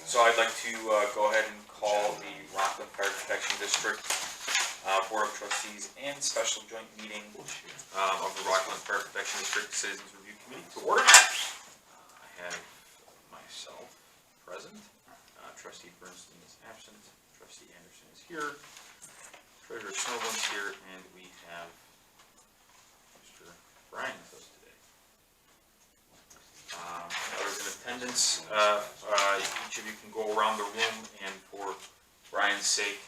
So I'd like to go ahead and call the Rockland Fire Protection District Board of Trustees and Special Joint Meeting of the Rockland Fire Protection District Citizens Review Committee to order. I have myself present, Trustee Bernstein is absent, Trustee Anderson is here, Treasurer Snowblin's here, and we have Mr. Brian with us today. Others in attendance, each of you can go around the room and for Brian's sake,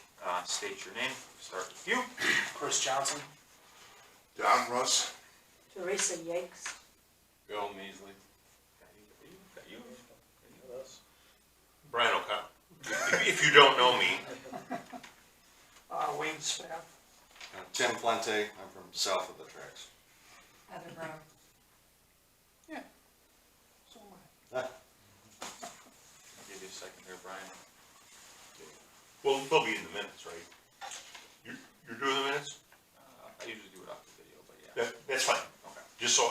state your name. Start with you. Chris Johnson. Don Russ. Teresa Yakes. Bill Measley. Got you. Brian O'Connell. If you don't know me. Wayne Spath. Tim Flente, I'm from south of the tracks. Heather Brown. Yeah. So am I. I'll give you a second here, Brian. Well, they'll be in the minutes, right? You're doing the minutes? I usually do it off the video, but yeah. That's fine. Okay. Just so,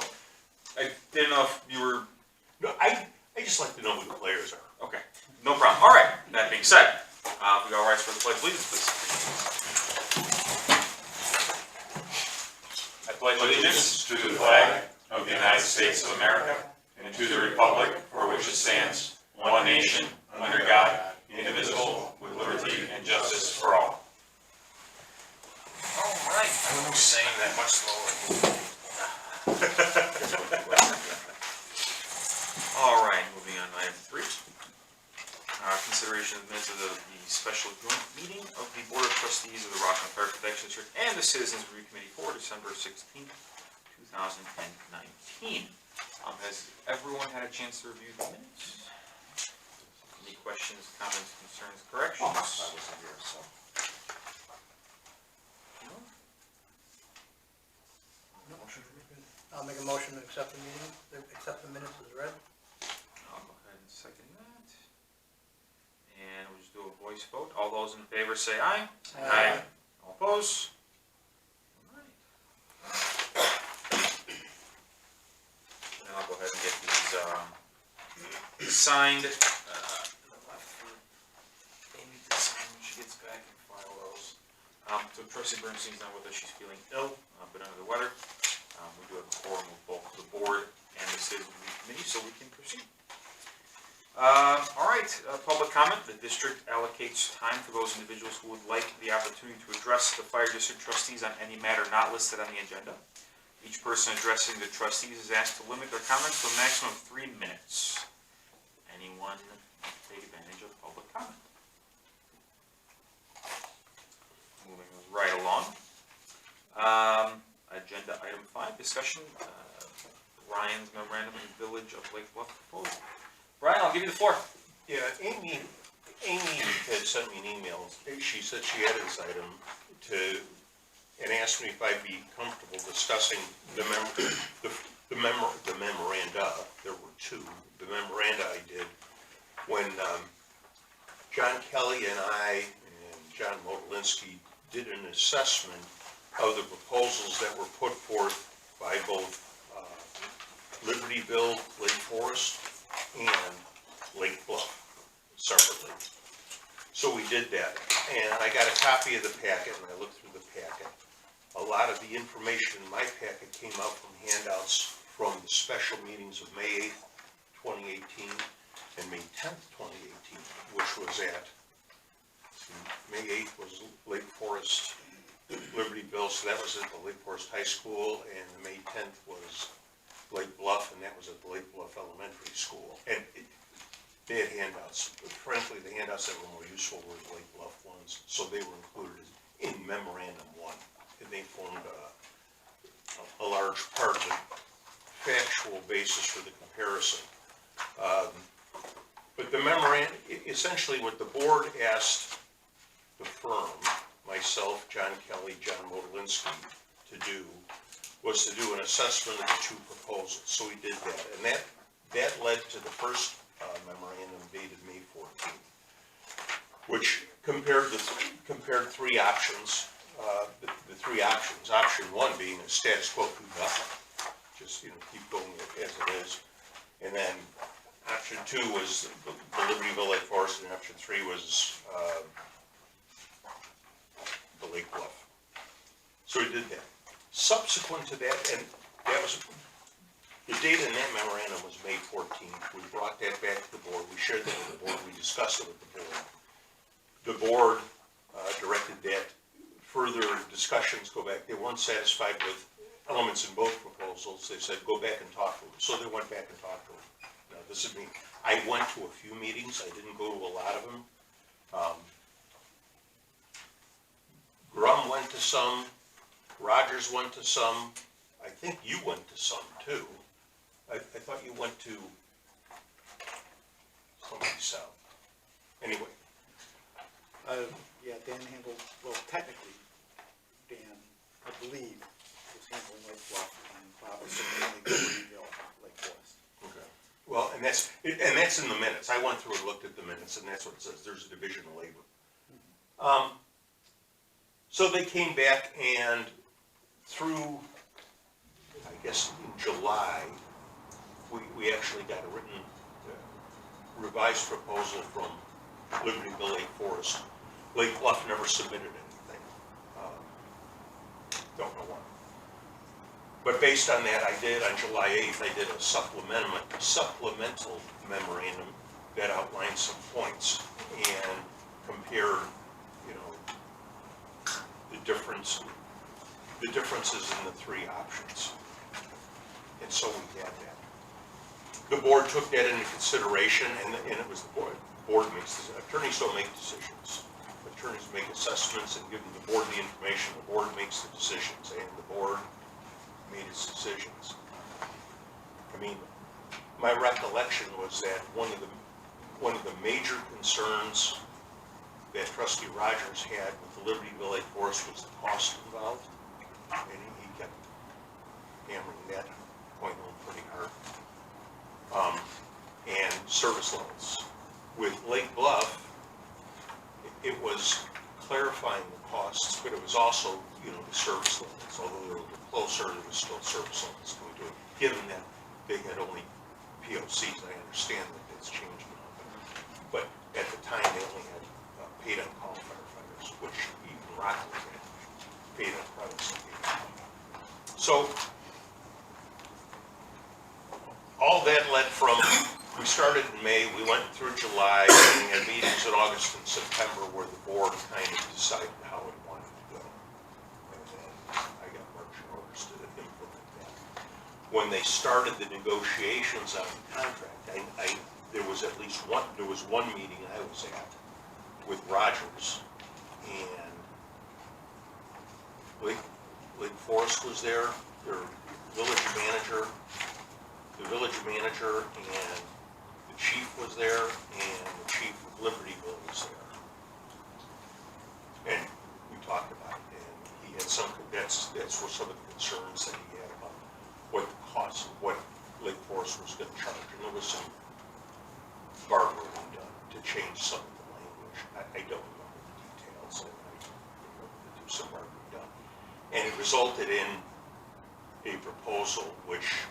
I didn't know if you were. no, I just like to know who the players are. Okay. No problem. All right. That being said, we got rise for the pledge of allegiance, please. I pledge allegiance to the flag of the United States of America and to the republic for which it stands, one nation, under God, indivisible, with liberty and justice for all. All right. I was saying that much slower. All right, moving on to item 3. Consideration of the minutes of the special joint meeting of the Board of Trustees of the Rockland Fire Protection District and the Citizens Review Committee for December 16th, 2019. Has everyone had a chance to review the minutes? Any questions, comments, concerns, corrections? I wasn't here, so. I'll make a motion to accept the meeting, accept the minutes as read. I'll go ahead and second that. And we'll just do a voice vote. All those in favor say aye. Aye. All opposed? All right. And I'll go ahead and get these signed. Amy to sign when she gets back and file those. So Trustee Bernstein's not with us. She's feeling ill, but under the weather. We do have a quorum with both the board and the Citizens Review Committee, so we can proceed. All right, public comment. The district allocates time for those individuals who would like the opportunity to address the fire district trustees on any matter not listed on the agenda. Each person addressing the trustees is asked to limit their comments to a maximum of 3 minutes. Anyone take advantage of public comment? Moving right along. Agenda item 5, discussion, Ryan's memorandum in the Village of Lake Bluff proposal. Brian, I'll give you the floor. Yeah, Amy had sent me an email. She said she had this item and asked me if I'd be comfortable discussing the memoranda. There were 2. The memoranda I did when John Kelly and I and John Modolinsky did an assessment of the proposals that were put forth by both Libertyville, Lake Forest, and Lake Bluff separately. So we did that, and I got a copy of the packet, and I looked through the packet. A lot of the information in my packet came out from handouts from the special meetings of May 8th, 2018, and May 10th, 2018, which was at, May 8th was Lake Forest, Libertyville, so that was at the Lake Forest High School, and the May 10th was Lake Bluff, and that was at the Lake Bluff Elementary School. And they had handouts, but frankly, the handouts that were more useful were the Lake Bluff ones, so they were included in Memorandum 1, and they formed a large part of the factual basis for the comparison. But the memorandum, essentially what the board asked the firm, myself, John Kelly, John Modolinsky, to do was to do an assessment of the 2 proposals. So we did that, and that led to the first memorandum dated May 14th, which compared 3 options. The 3 options. Option 1 being a status quo, do nothing, just keep going as it is, and then option 2 was the Libertyville Lake Forest, and option 3 was, the Lake Bluff. So we did that. Subsequent to that, and that was, the date in that memorandum was May 14th. We brought that back to the board. We shared that with the board. We discussed it with the board. The board directed that further discussions go back. They weren't satisfied with elements in both proposals. They said, go back and talk to them. So they went back and talked to them. Now, this is me. I went to a few meetings. I didn't go to a lot of them. Grum went to some. Rogers went to some. I think you went to some too. I thought you went to somebody south. Anyway. Yeah, Dan handled, well, technically, Dan, I believe, was handling Lake Bluff, and Bob was mainly Libertyville, Lake Forest. Okay. Well, and that's in the minutes. I went through and looked at the minutes, and that's what it says. There's a division of labor. So they came back, and through, I guess, in July, we actually got a written revised proposal from Libertyville Lake Forest. Lake Bluff never submitted anything. Don't know why. But based on that, on July 8th, I did a supplemental memorandum that outlined some points and compared, the differences in the 3 options. And so we had that. The board took that into consideration, and it was the board. Attorneys don't make decisions. Attorneys make assessments and give the board the information. The board makes the decisions, and the board made its decisions. I mean, my recollection was that one of the major concerns that Trustee Rogers had with the Libertyville Lake Forest was the cost involved, and he kept hammering that point home pretty hard. And service levels. With Lake Bluff, it was clarifying the costs, but it was also, the service levels. Although they were a little closer, there was still service levels going to it. Given that they had only POCs, I understand that it's changed now. But at the time, they only had paid-on-call firefighters, which even Rockland had paid-on privacy. So, all that led from, we started in May, we went through July, and we had meetings in August and September where the board kind of decided how it wanted to go. And then I got marching orders to implement that. When they started the negotiations on the contract, there was one meeting I was at with Rogers, and Lake Forest was there, their village manager, and the chief was there, and the chief of Libertyville was there. And we talked about it, and he had that's what some of the concerns that he had about what the cost of what Lake Forest was going to charge. And there was some bargaining done to change some of the language. I don't remember the details, and there was some bargaining done. And it resulted in a proposal which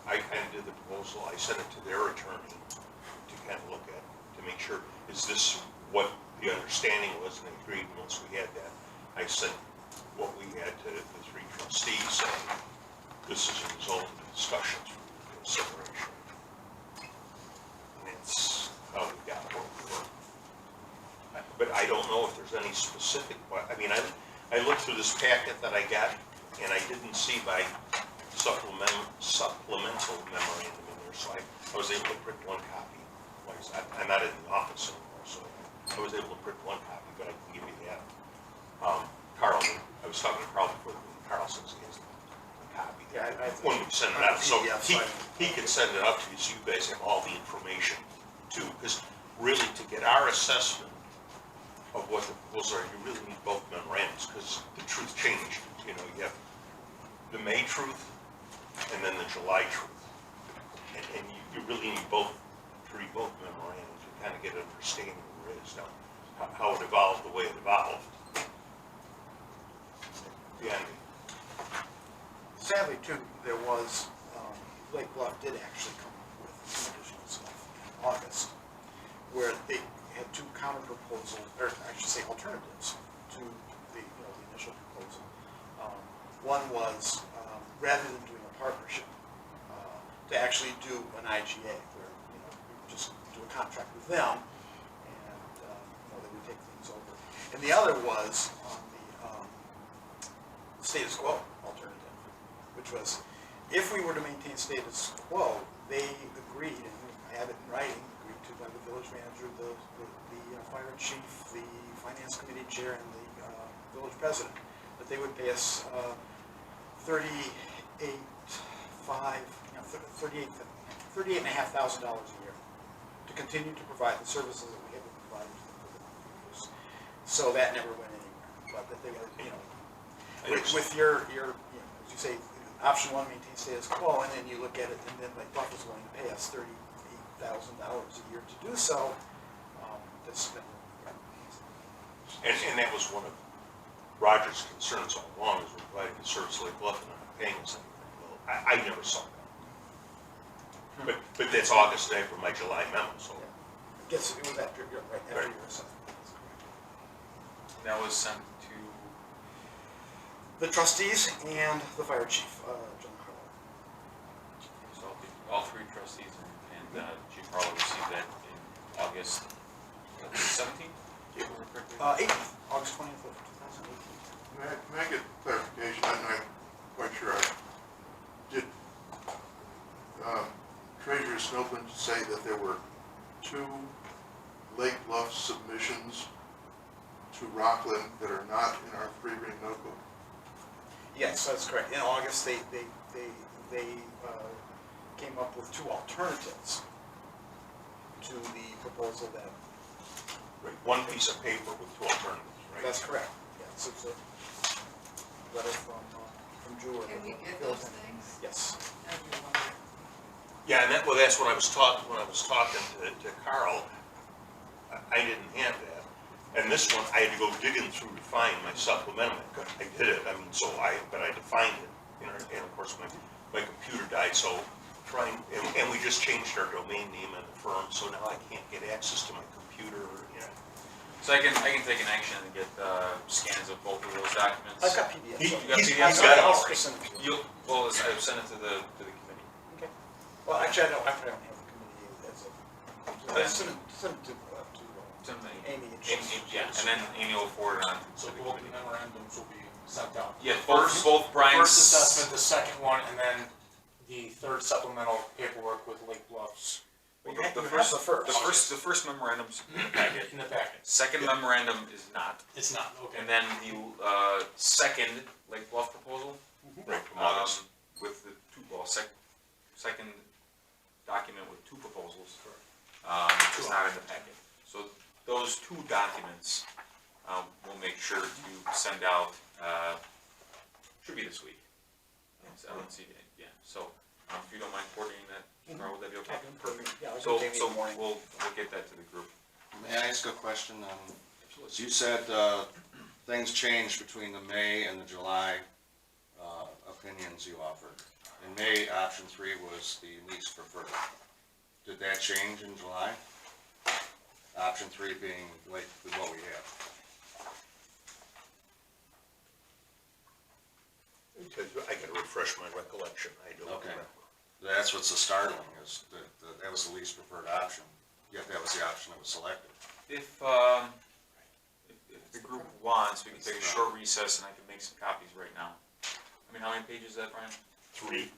I kind of did the proposal, I sent it to their attorney to kind of look at, to make sure, is this what the understanding was, and they agreed. And once we had that, I sent what we had to the 3 trustees saying, this is a result of the discussions for consideration. And it's how we got what we were. But I don't know if there's any specific, I mean, I looked through this packet that I got, and I didn't see by supplemental memorandum in there, so I was able to print one copy. I'm not in the office anymore, so I was able to print one copy, but I can give you that. Carl, I was talking to Carl before the meeting. Carl says he has a copy. Yeah, when we send it out, so PDF, he can send it up to you, so you guys have all the information too. Because really, to get our assessment of what the proposals are, you really need both memorandums, because the truth changed. You have the May truth and then the July truth. And you really need both to read both memorandums to kind of get an understanding of where it is now, how it evolved the way it evolved. Yeah. Sadly, too, there was, Lake Bluff did actually come up with some additional stuff. August, where they had two counter proposals, or I should say alternatives to the, the initial proposal. One was, rather than doing a partnership, to actually do an IGA, where, we would just do a contract with them, and, they would take things over. And the other was on the status quo alternative, which was, if we were to maintain status quo, they agreed, and I have it in writing, agreed to by the village manager, the fire chief, the finance committee chair, and the village president, that they would pay us $38,500 a year to continue to provide the services that we have been providing to them for the years. So that never went anywhere, but that they, with your, as you say, option one, maintain status quo, and then you look at it, and then like Buff is willing to pay us $38,000 a year to do so. That's never. And that was one of Roger's concerns all along, is we're providing the service like Bluff and not paying us anything. Well, I never saw that. But that's August after my July memo, so. It was after, right, after your assessment. That was sent to, The trustees and the fire chief, John Harlow. so all three trustees and Chief Harlow received that in August 17th? August 20th of 2018. May I get clarification? I'm not quite sure. Did Treasurer Snowden say that there were 2 Lake Bluff submissions to Rockland that are not in our 3-ring notebook? Yes, that's correct. In August, they came up with 2 alternatives to the proposal that. Right, one piece of paper with 2 alternatives, right? That's correct. Yes, it's a letter from Drew. Can we get those things? Yes. That'd be wonderful. Yeah, and that's what I was talking, to Carl, I didn't have that. And this one, I had to go digging through to find my supplemental. I did it, but I defined it, and of course my computer died, so and we just changed our domain name and the firm, so now I can't get access to my computer, So I can take an action and get scans of both of those documents. I've got PDFs. He- You got he's- PDFs? he's got it I'll already. send it to you. I've sent it to the committee. Okay. Well, actually, I don't have the committee as a, send it to Send me. Amy. Yeah, and then Amy will forward it on to So the both committee. memorandums will be sent out. Yeah, both Brian's. First assessment, the second one, and then the third supplemental paperwork with Lake Bluffs Well, You have the to first, have the first. the first memorandum's in the packet. in the packet. Second memorandum is not. It's not, okay. And then the second Lake Bluff proposal, right, from August. with the second document with 2 proposals, is not in the packet. So those 2 documents, we'll make sure to send out, should be this week. I don't see it, yeah, so, if you don't mind coordinating that, Carl, would that be okay? Perfect. Yeah, I'll So, do Jamie in the morning. we'll get that to the group. May I ask a question? So you said things changed between the May and the July opinions you offered. In May, option 3 was the least preferred. Did that change in July? Option 3 being like what we have. I gotta refresh my recollection, I don't Okay. remember. That's what's so startling, is that was the least preferred option, yet that was the option that was selected. If the group wants, we can take a short recess and I can make some copies right now. I mean, how many pages is that, Brian? 3. Okay.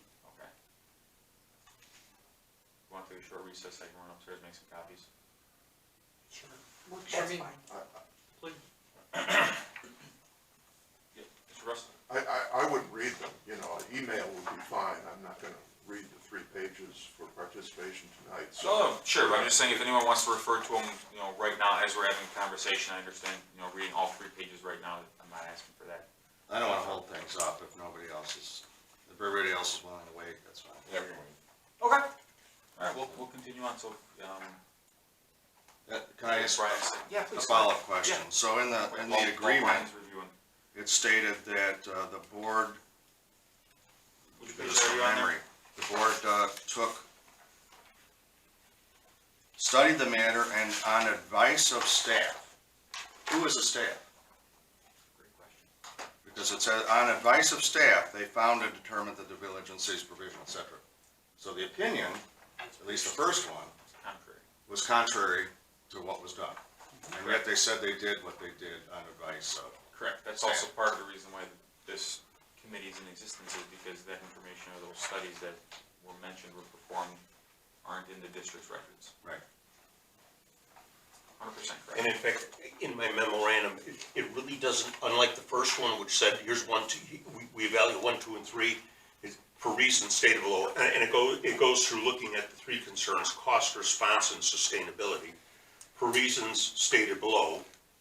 You want to take a short recess, I can run upstairs and make some copies. Sure. That's fine. Please. Yeah, Mr. Russell? I wouldn't read them, an email would be fine. I'm not gonna read the 3 pages for participation tonight, so. No, sure, but I'm just saying if anyone wants to refer to them, right now as we're having a conversation, I understand, reading all 3 pages right now, I'm not asking for that. I don't wanna hold things up if everybody else is willing to wait, that's fine. Okay. All right, we'll continue on, so, Can I ask Brian, yeah, a please. follow-up question? Yeah. So in While the agreement, Brian's reviewing. it stated that the board, Which this page is are from you on there? memory, the board took studied the matter and on advice of staff. Who is the staff? Great question. Because it says, on advice of staff, they found and determined that the village and city's provision, et cetera. So the opinion, at least the first one, It's contrary. was contrary to what was done. And yet they said they did what they did on advice of. Correct, that's also part of the reason why this committee is in existence, is because that information or those studies that were mentioned, were performed, aren't in the district's records. Right. 100% correct. And in fact, in my memorandum, it really doesn't, unlike the first one, which said, here's 1, 2, we evaluate 1, 2, and 3, is for reasons stated below, and it goes through looking at the 3 concerns: cost, response, and sustainability. For reasons stated below,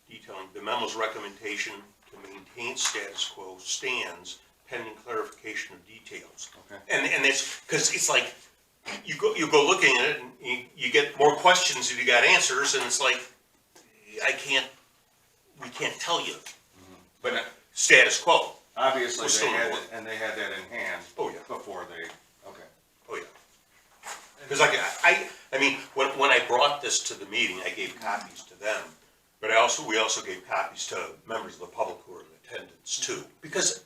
detailing the memo's recommendation to maintain status quo stands pending clarification of details. Okay. And that's, because it's like, you go looking at it, and you get more questions than you got answers, and it's like, we can't tell you. But status quo. Obviously, We're still they had, in order. and they had that in hand. Oh, yeah. Before they, okay. Oh, yeah. Because I mean, when I brought this to the meeting, I gave copies to them, but we also gave copies to members of the public who were in attendance too, because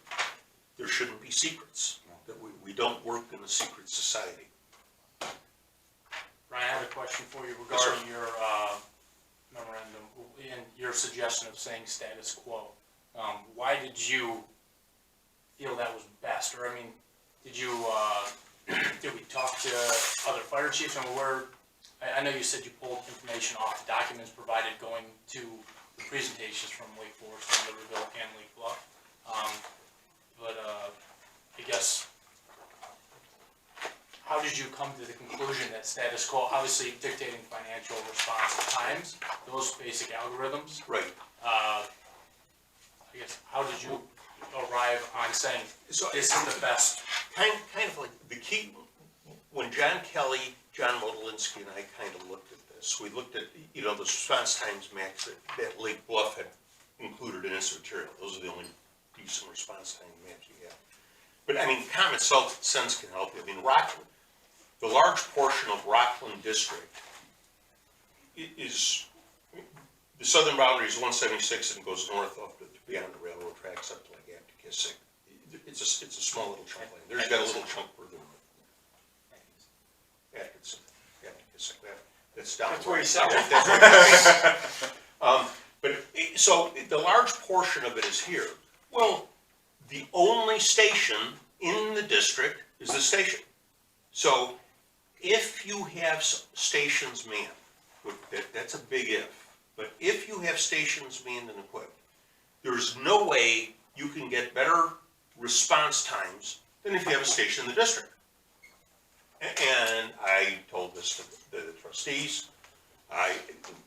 there shouldn't be secrets, that we don't work in a secret society. Ryan, I have a question for you Yes, sir. regarding your memorandum and your suggestion of saying status quo. Why did you feel that was best? Or, I mean, did you, did we talk to other fire chiefs? I mean, I know you said you pulled information off the documents provided going to the presentations from Lake Forest and Libertyville and Lake Bluff. I guess, how did you come to the conclusion that status quo, obviously dictating financial response at times, those basic algorithms, Right. I guess, how did you arrive on saying, So this is the best? kind of like the key, when John Kelly, John Modolinsky, and I kind of looked at this, we looked at, the response times max that Lake Bluff had included in its material. Those are the only decent response time maps you have. But I mean, common sense can help you. I mean, Rockland, the large portion of Rockland District is, the southern boundary is 176 and goes north up to beyond the railroad tracks up to like Aptekissick. It's a small little chunk of land. There's got a little chunk further north. Aptekissick, that's down. That's where you said So the large portion of it is here. Well, the only station in the district is the station. So if you have stations manned, that's a big if, but if you have stations manned and equipped, there's no way you can get better response times than if you have a station in the district. And I told this to the trustees,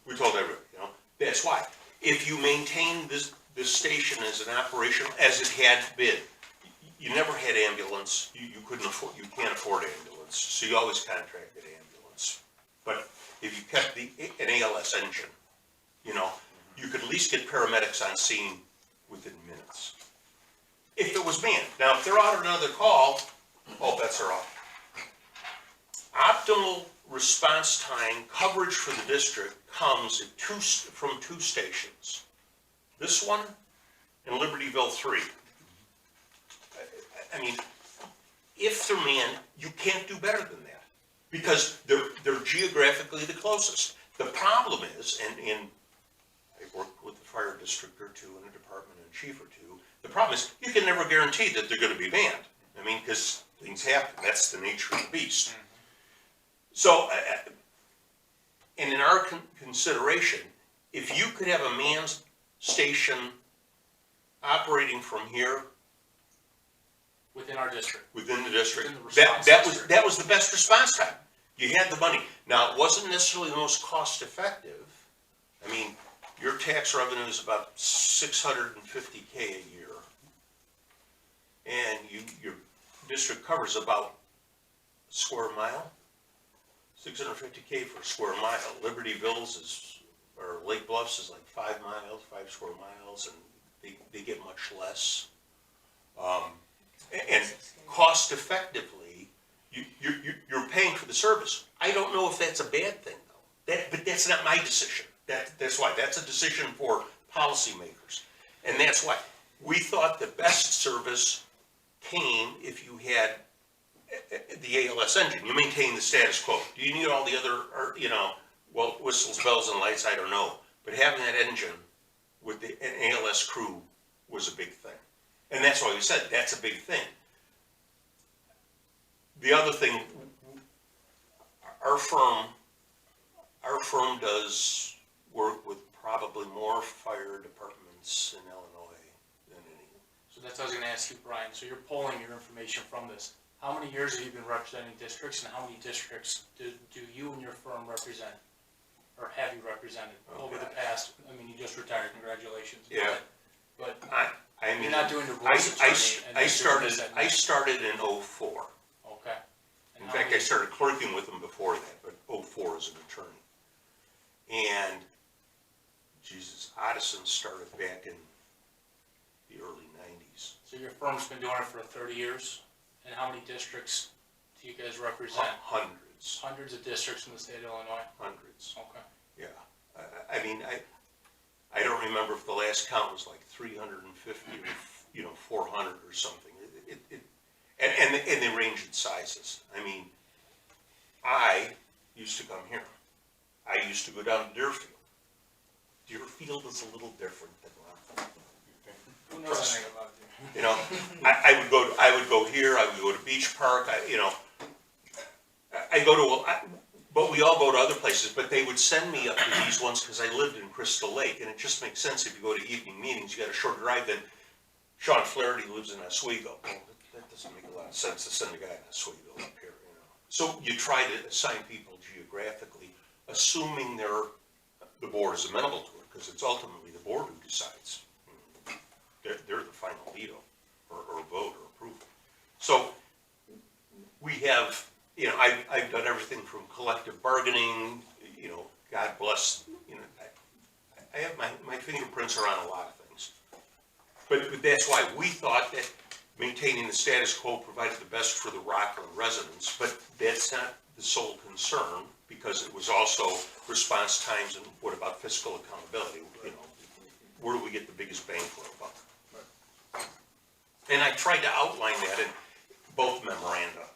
we told everybody, that's why. If you maintain this station as an operation, as it had been, you never had ambulance, you can't afford ambulance, so you always contracted ambulance. But if you kept an ALS engine, you could at least get paramedics on scene within minutes. If it was manned. Now, if they're out on another call, all bets are off. Optimal response time coverage for the district comes from 2 stations. This one and Libertyville 3. I mean, if they're manned, you can't do better than that because they're geographically the closest. The problem is, and I've worked with the fire district or 2 and a department and chief or 2, the problem is you can never guarantee that they're going to be manned. I mean, because things happen. That's the nature of the beast. So, and in our consideration, if you could have a manned station operating from here Within our district. within the district, Within the response district. that was the best response time. You had the money. Now, it wasn't necessarily the most cost effective. I mean, your tax revenue is about $650K a year, and your district covers about a square mile. $650K for a square mile. Libertyville's or Lake Bluff's is like 5 miles, 5 square miles, and they get much less. And cost effectively, you're paying for the service. I don't know if that's a bad thing though. But that's not my decision. That's why, that's a decision for policymakers. And that's why, we thought the best service came if you had the ALS engine, you maintain the status quo. Do you need all the other, well, whistles, bells, and lights, I don't know. But having that engine with an ALS crew was a big thing. And that's why we said, that's a big thing. The other thing, our firm does work with probably more fire departments in Illinois than any. So that's what I was gonna ask you, Brian, so you're pulling your information from this. How many years have you been representing districts, and how many districts do you and your firm represent? Or have you represented over the past, I mean, you just retired, congratulations. Yeah. But I mean, you're not doing divorce attorney and I then doing this started, at I started in '04. Okay. And In how fact, I many- started clerking with them before that, but '04 as an attorney. And, Jesus, Addison started back in the early '90s. So your firm's been doing it for 30 years, and how many districts do you guys represent? Hundreds, Hundreds of districts in the state of Illinois? hundreds, Okay. yeah. I mean, I don't remember if the last count was like 350 or, 400 or something. And they range in sizes. I mean, I used to come here. I used to go down to Deerfield. Deerfield is a little different than Rockland. Who knows Trust anything about you? You know, I would go here, I would go to Beach Park, but we all go to other places, but they would send me up to these ones because I lived in Crystal Lake, and it just makes sense if you go to evening meetings, you got a short drive, then Sean Flaherty lives in Oswego. Well, that doesn't make a lot of sense to send a guy in Oswego up here, So you try to assign people geographically, assuming the board is amenable to it, because it's ultimately the board who decides. They're the final veto, or vote, or approval. So, we have, I've done everything from collective bargaining, God bless, I have my fingerprints are on a lot of things. But that's why we thought that maintaining the status quo provided the best for the Rockland residents, but that's not the sole concern, because it was also response times and what about fiscal accountability, where do we get the biggest bang for our buck? And I tried to outline that in both memoranda.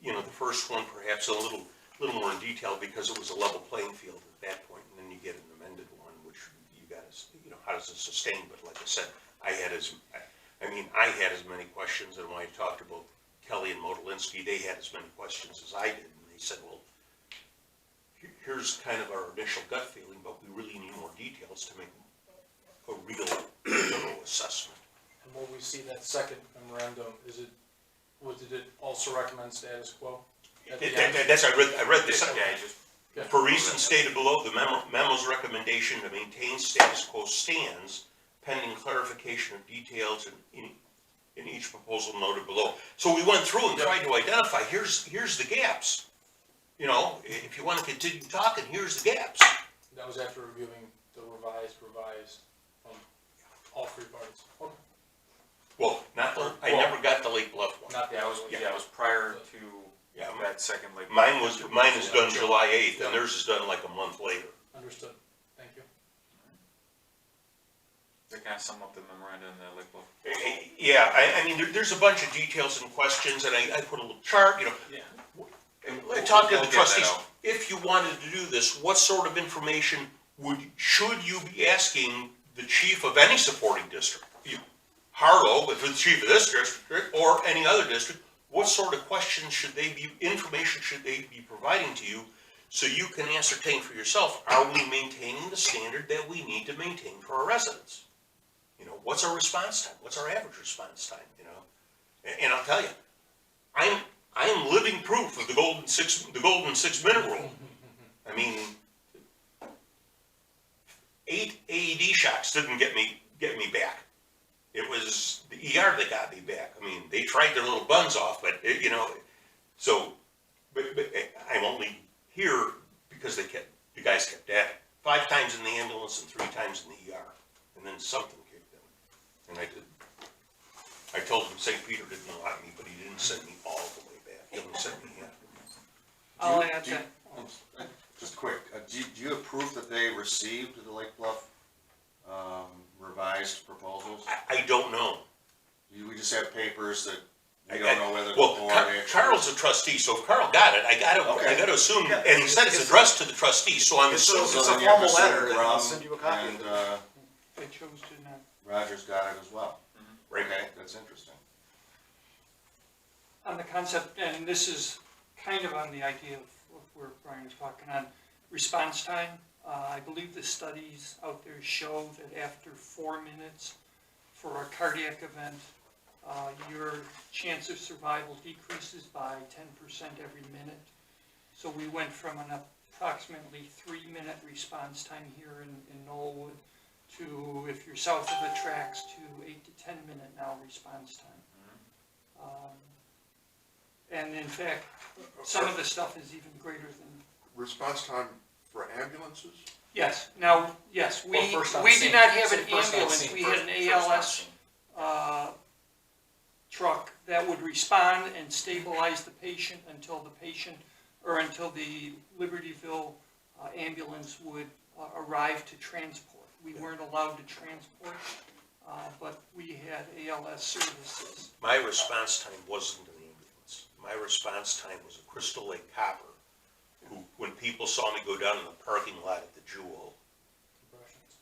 The first one perhaps a little more in detail because it was a level playing field at that point, and then you get an amended one, which you guys, how does it sustain? But like I said, I had as many questions, and when I talked to both Kelly and Modelinsky, they had as many questions as I did, and they said, well, here's kind of our initial gut feeling, but we really need more details to make a real assessment. And will we see that second memorandum, did it also recommend status quo? At the end? That's, I read this. Yeah, just, Okay. For reasons stated below, the memo's recommendation to maintain status quo stands pending clarification of details in each proposal noted below. So we went through and tried to identify, here's the gaps. If you want to continue talking, here's the gaps. That was after reviewing the revised from all three parties. Okay. Well, I never got the Lake Bluff one. Not the yeah, it was prior to Yeah, that second, like. Mine is done July 8th, and theirs is done like a month later. Understood. Thank you. They kind of sum up the memorandum in the Lake Bluff. Yeah, I mean, there's a bunch of details and questions, and I put a little chart, Yeah. I talked to We'll the get that trustees, out. if you wanted to do this, what sort of information should you be asking the chief of any supporting district? Harlow, if it's the chief of this district, or any other district, what sort of questions information should they be providing to you, so you can ascertain for yourself, are we maintaining the standard that we need to maintain for our residents? What's our response time? What's our average response time, And I'll tell you, I am living proof of the golden 6-minute rule. I mean, 8 AED shocks didn't get me back. It was the ER that got me back. I mean, they tried their little buns off, but but I'm only here because the guys kept at it. 5 times in the ambulance and 3 times in the ER, and then something kicked in, and I told him St. Peter didn't like me, but he didn't send me all the way back. He only sent me half. Oh, I gotcha. Just quick, do you approve that they received the Lake Bluff, revised proposals? I don't know. We just have papers that we I- don't know whether the Well, board actually. Carl's a trustee, so if Carl got it, I Okay. gotta assume, Yeah. and he said it's addressed to the trustee, so I'm It's assuming. a So then you have formal Mr. letter, and I'll Grum send you a copy of And, it. They chose to not. Roger's got it as well. Right. Okay, that's interesting. On the concept, and this is kind of on the idea of where Brian was talking on response time. I believe the studies out there show that after 4 minutes for a cardiac event, your chance of survival decreases by 10% every minute. So we went from an approximately 3-minute response time here in Knollwood to, if you're south of the tracks, to 8 to 10 minute now response time. And in fact, some of the stuff is even greater than, Response time for ambulances? yes, now, yes, we Or first on did scene. not have Say an first on ambulance, scene, we had an First on ALS scene. truck that would respond and stabilize the patient until the patient, or until the Libertyville ambulance would arrive to transport. We weren't allowed to transport, but we had ALS services. My response time wasn't an ambulance. My response time was a Crystal Lake copper, who, when people saw me go down in the parking lot at the Jewel,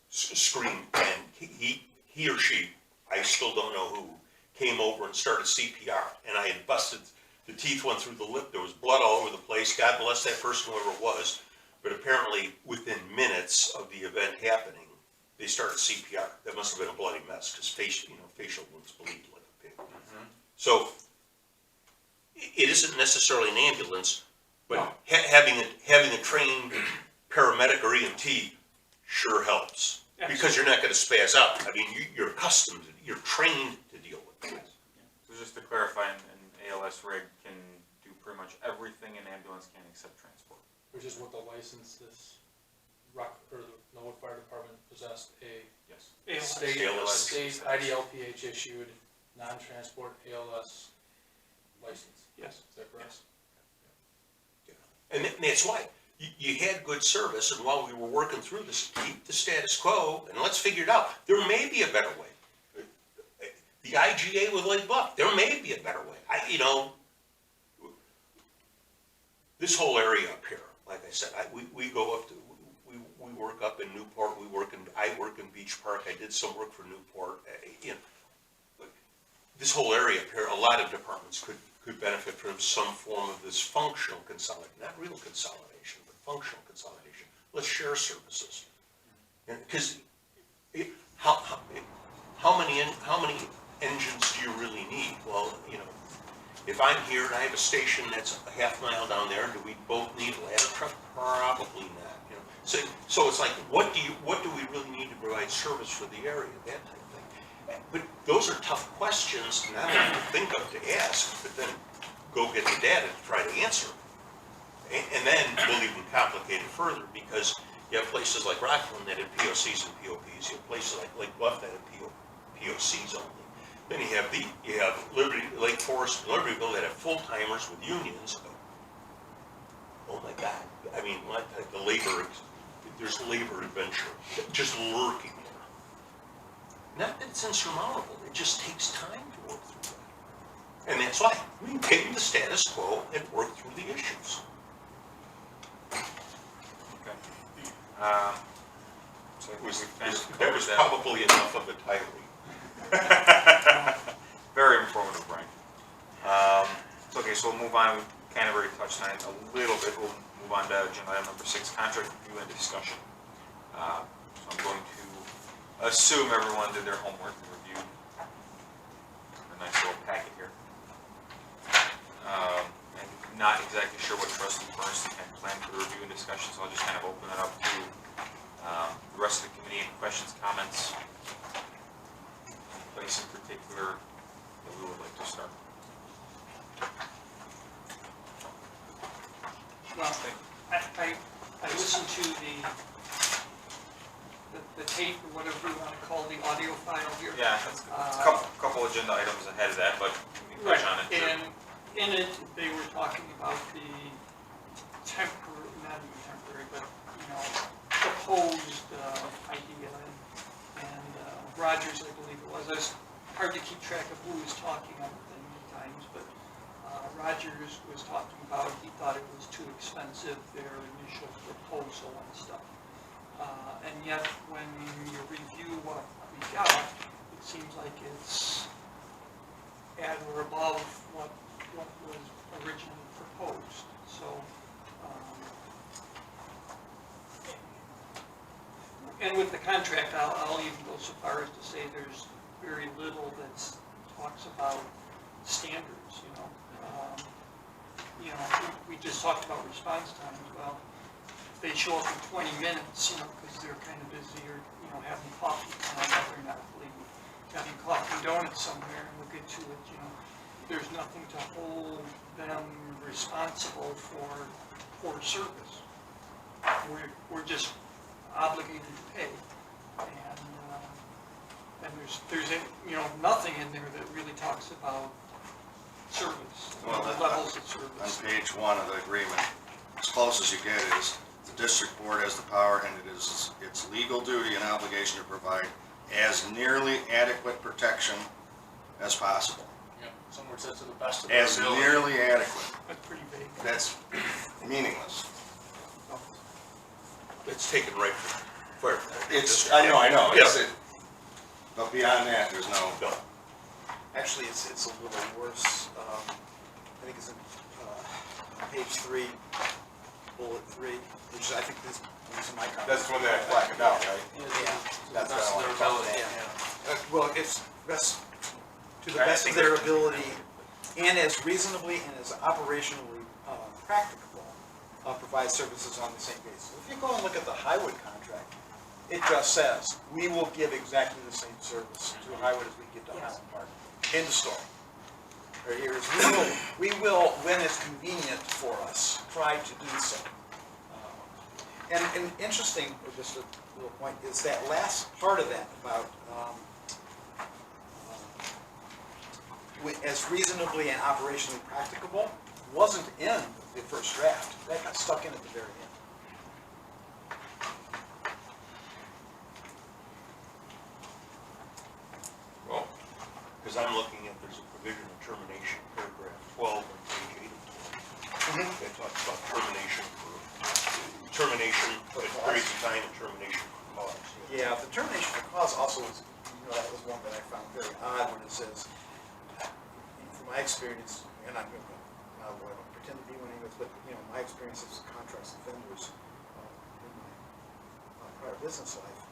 screamed, and he or she, I still don't know who, came over and started CPR, and I had busted, the teeth went through the lip, there was blood all over the place, God bless that person, whoever it was, but apparently within minutes of the event happening, they started CPR. That must have been a bloody mess, because facial wounds bleed like a pig. So, it isn't necessarily an ambulance, but No. having a trained paramedic or EMT sure helps. Because you're not gonna spaz out. I mean, you're accustomed, you're trained to deal with it. So just to clarify, an ALS rig can do pretty much everything an ambulance can except transport. Which is what the license this or the Knollwood Fire Department possessed a Yes. ALS. state IDLPH issued non-transport ALS license. Yes. Is that correct? And that's why, you had good service, and while we were working through this, keep the status quo, and let's figure it out. There may be a better way. The IGA with Lake Bluff, there may be a better way. This whole area up here, like I said, we go up to, we work up in Newport, I work in Beach Park, I did some work for Newport, this whole area up here, a lot of departments could benefit from some form of this functional consolidation, not real consolidation, but functional consolidation. Let's share services. Because how many engines do you really need? Well, if I'm here and I have a station that's a half mile down there, do we both need a ladder truck? Probably not. So it's like, what do we really need to provide service for the area? That type of thing. But those are tough questions, not only to think of to ask, but then go get the data to try to answer. And then we'll even complicate it further, because you have places like Rockland that have POCs and POPs. You have places like Lake Bluff that have POCs only. Then you have Liberty, Lake Forest, and Libertyville that have full-timers with unions. Oh my God, I mean, there's labor adventure just lurking there. Not that it's insurmountable, it just takes time to work through that. And that's why we maintain the status quo and work through the issues. Okay. So That was probably enough of a tirade. Very informative, Brian. Okay, so we'll move on. We kind of already touched on it a little bit. We'll move on to agenda item number 6, contract review and discussion. So I'm going to assume everyone did their homework and reviewed a nice little packet here. I'm not exactly sure what trustee Bernstein had planned for the review and discussion, so I'll just kind of open it up to the rest of the committee. Any questions, comments? Any place in particular that we would like to start? Well, I listened to the tape, or whatever you want to call the audio file here. Yeah, that's good. It's a couple agenda items ahead of that, but we can touch on it. Too. And in it, they were talking about the very, but, proposed, idea, and Rogers, I believe it was, it's hard to keep track of who was talking on the thing at times, but, Rogers was talking about, he thought it was too expensive, their initial proposal and stuff. And yet, when you review what we got, it seems like it's at or above what was originally proposed, so, and with the contract, I'll even go so far as to say there's very little that talks about standards, we just talked about response times. Well, if they show up in 20 minutes, because they're kind of busy or, having coffee time, or they're not leaving, having coffee and donuts somewhere, and we'll get to it, there's nothing to hold them responsible for poor service. We're just obligated to pay, and there's nothing in there that really talks about service, Well, levels of On service. page 1 of the agreement, as close as you get is, the district board has the power and it is its legal duty and obligation to provide as nearly adequate protection as possible. Yep, somewhere it says to the best of their As ability. nearly adequate. That's pretty vague. That's meaningless. It's taken right from fire. I know, Yeah. But beyond that, there's no. No. Actually, it's a little worse. I think it's in page 3, bullet 3, which I think this is my copy. That's when they're blacking out, right? Yeah. That's Best of their ability, Yeah. Well, it's best, to the best of their ability, and as reasonably and as operationally practicable, provide services on the same basis. If you go and look at the Highwood contract, it just says, we will give exactly the same service to Highwood as we give to Highland Park. End of story. Right here is, we will, when it's convenient for us, try to do so. And interesting, just a little point, is that last part of that about as reasonably and operationally practicable wasn't in the first draft. That got stuck in at the very end. Well, because I'm looking at, there's a provision of termination, paragraph 12 on page 8 of 12. That talks about termination for periods of time and termination for cause. Yeah, the termination for cause also was, that was one that I found very odd when it says, from my experience, and I don't pretend to be one of those, but, my experience as contracts and vendors in my prior business life,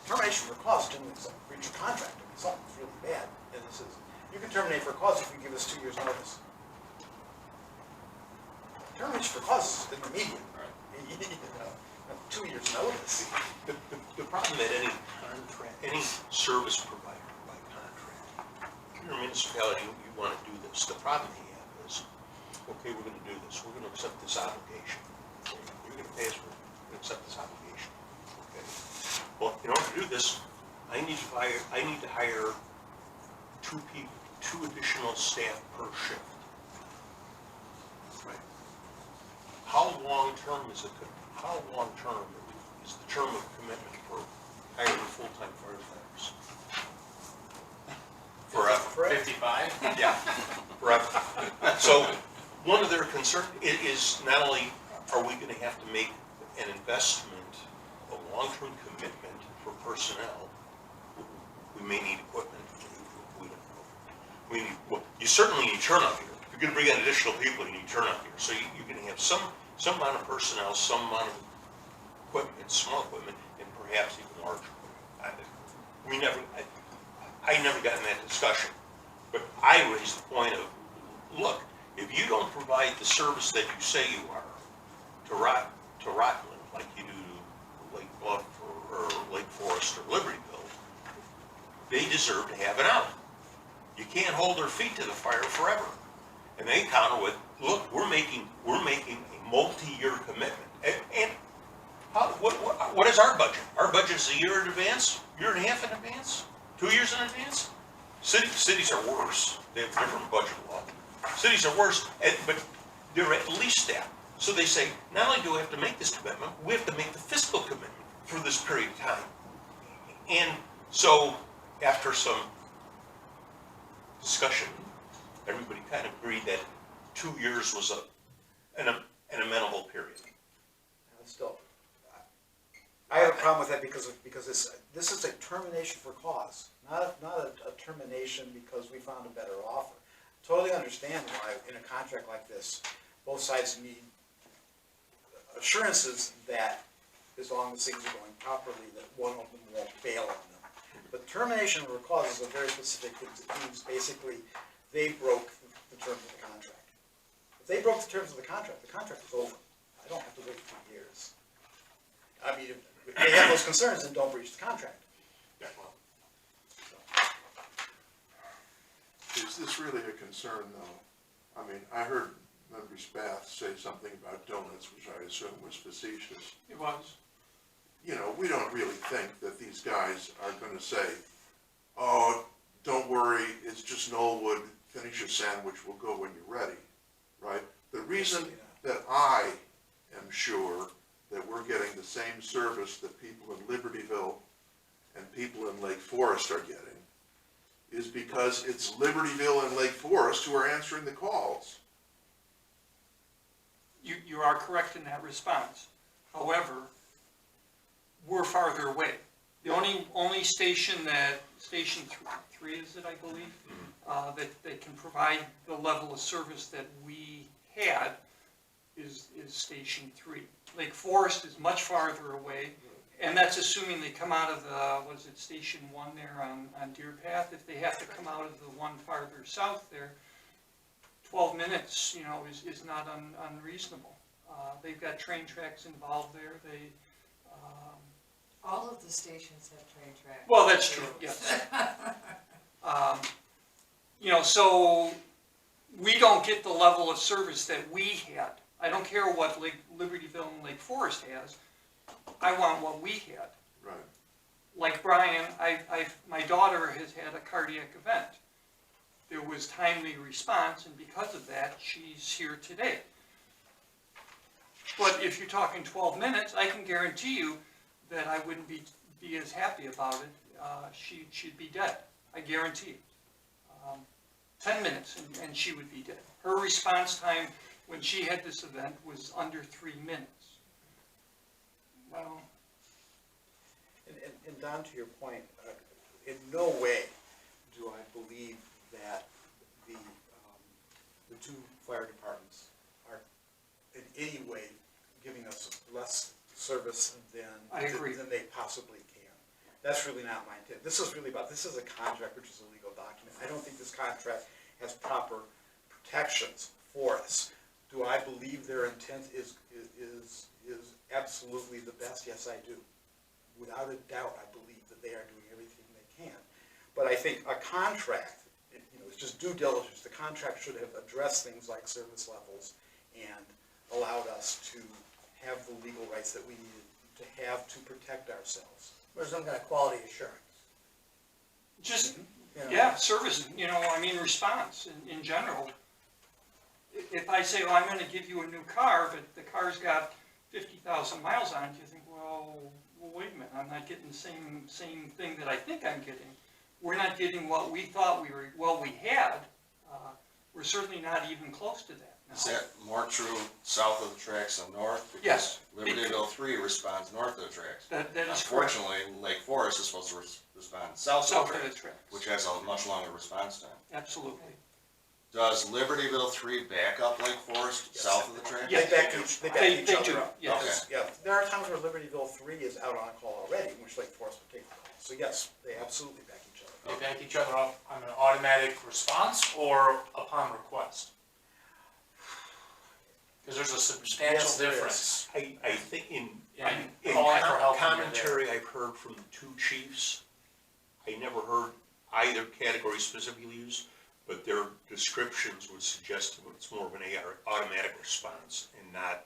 termination for cause didn't breach of contract. I mean, something's really bad, and this is, you can terminate for cause if you give us 2 years' notice. Termination for cause is intermediate. 2 years' notice. The problem that any contract, any service provider by contract, if you're a municipality, you want to do this, the problem you have is, okay, we're going to do this, we're going to accept this obligation. Okay, you're going to pay us, we're going to accept this obligation. Okay. Well, in order to do this, I need to hire 2 people, 2 additional staff per shift. Right. How long-term is the term of commitment for hiring full-time firefighters? Forever. 55? Yeah, forever. So, one of their concerns is not only are we gonna have to make an investment, a long-term commitment for personnel, we may need equipment, we don't know. Well, you certainly need turnout gear. If you're gonna bring in additional people, you need turnout gear. So you're gonna have some amount of personnel, some amount of equipment, small equipment, and perhaps even large equipment. I never got in that discussion, but I raised the point of, look, if you don't provide the service that you say you are to Rockland, like you do to Lake Bluff or Lake Forest or Libertyville, they deserve to have it out. You can't hold their feet to the fire forever. And they counter with, look, we're making a multi-year commitment. And what is our budget? Our budget is a year in advance, year and a half in advance, 2 years in advance. Cities are worse. They have different budget law. Cities are worse, but they're at least that. So they say, not only do we have to make this commitment, we have to make the fiscal commitment for this period of time. And so, after some discussion, everybody kind of agreed that 2 years was an amenable period. Still, I have a problem with that because this is a termination for cause, not a termination because we found a better offer. Totally understand why in a contract like this, both sides need assurances that as long as things are going properly, that one of them won't bail on them. But termination for cause is a very specific thing. It means basically they broke the terms of the contract. If they broke the terms of the contract is over. I don't have to wait 2 years. I mean, if they have those concerns, then don't breach the contract. Is this really a concern, though? I mean, I heard Member Spath say something about donuts, which I assume was facetious. It was. You know, we don't really think that these guys are gonna say, oh, don't worry, it's just Knollwood, finish your sandwich, we'll go when you're ready, right? The reason that I am sure that we're getting the same service that people in Libertyville and people in Lake Forest are getting is because it's Libertyville and Lake Forest who are answering the calls. You are correct in that response. However, we're farther away. The only station Station 3 is it, I believe, that can provide the level of service that we had is Station 3. Lake Forest is much farther away, and that's assuming they come out of the, Station 1 there on Deer Path. If they have to come out of the one farther south there, 12 minutes, is not unreasonable. They've got train tracks involved there. All of the stations have train tracks. Well, that's true, yes. So we don't get the level of service that we had. I don't care what Libertyville and Lake Forest has. I want what we had. Right. Like Brian, my daughter has had a cardiac event. There was timely response, and because of that, she's here today. But if you're talking 12 minutes, I can guarantee you that I wouldn't be as happy about it. She'd be dead. I guarantee it. 10 minutes and she would be dead. Her response time when she had this event was under 3 minutes. Well, And Don, to your point, in no way do I believe that the two fire departments are in any way giving us less service I agree. than they possibly can. That's really not my intent. This is a contract, which is a legal document. I don't think this contract has proper protections for us. Do I believe their intent is absolutely the best? Yes, I do. Without a doubt, I believe that they are doing everything they can. But I think a contract, it's just due diligence. The contract should have addressed things like service levels and allowed us to have the legal rights that we needed to have to protect ourselves. Or some kind of quality assurance. just, You know? yeah, service, response in general. If I say, I'm gonna give you a new car, but the car's got 50,000 miles on it, you think, well, wait a minute, I'm not getting the same thing that I think I'm getting. We're not getting what we thought we had. We're certainly not even close to that now. Is that more true south of the tracks than north? Yes. Because Libertyville 3 responds north of the tracks. That is correct. Unfortunately, Lake Forest is supposed to respond south South of of the the tracks, tracks, which has a much longer response time. absolutely. Does Libertyville 3 back up Lake Forest Yes. south of the tracks? Yeah. They back each They other do, up. yes. Yeah, there are times where Libertyville 3 is out on a call already, in which Lake Forest would take the call. So yes, they absolutely back each other They up. back each other up on an automatic response or upon request? Because there's a substantial Yes, there is. difference I think in calling for help when you're there. commentary I've heard from the two chiefs, I never heard either category specifically used, but their descriptions would suggest it's more of an automatic response and not.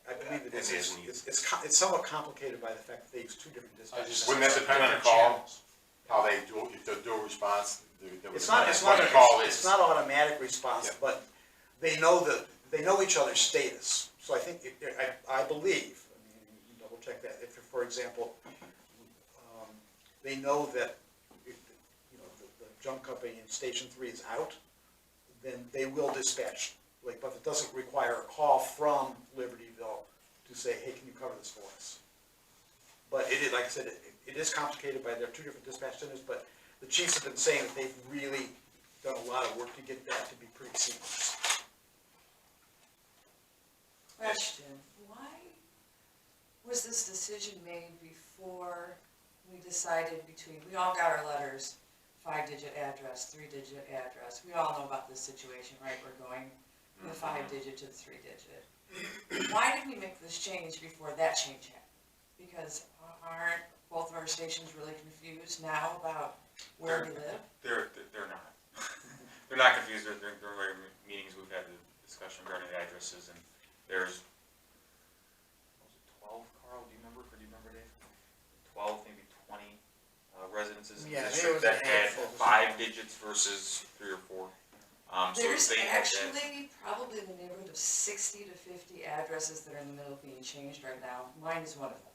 I believe it is, And isn't either. it's somewhat complicated by the fact that they use two different dispatches. Wouldn't that depend on the call? How they do, if they do a response, It's not automatic. automatic response, Yeah. but they know that they know each other's status. So I think, I believe, I mean, you can double check that, if, for example, they know that, if, you know, the junk company in Station 3 is out, then they will dispatch Lake Bluff. It doesn't require a call from Libertyville to say, hey, can you cover this for us? But it is, like I said, it is complicated by, there are two different dispatch centers, but the chiefs have been saying that they've really done a lot of work to get that to be pretty seamless. Question, why was this decision made before we decided between, we all got our letters, 5-digit address, 3-digit address, we all know about this situation, right? We're going from the 5-digit to the 3-digit. Why did we make this change before that change happened? Because aren't both of our stations really confused now about where we live? They're not. They're not confused, during regular meetings, we've had the discussion regarding the addresses, and there's, what was it, 12, Carl, do you remember, Dave? 12, maybe 20 residences in the Yeah, there district was a that had handful. 5 digits versus 3 or 4. So There's they had that. actually probably in the neighborhood of 60 to 50 addresses that are in the middle of being changed right now. Mine is one of them.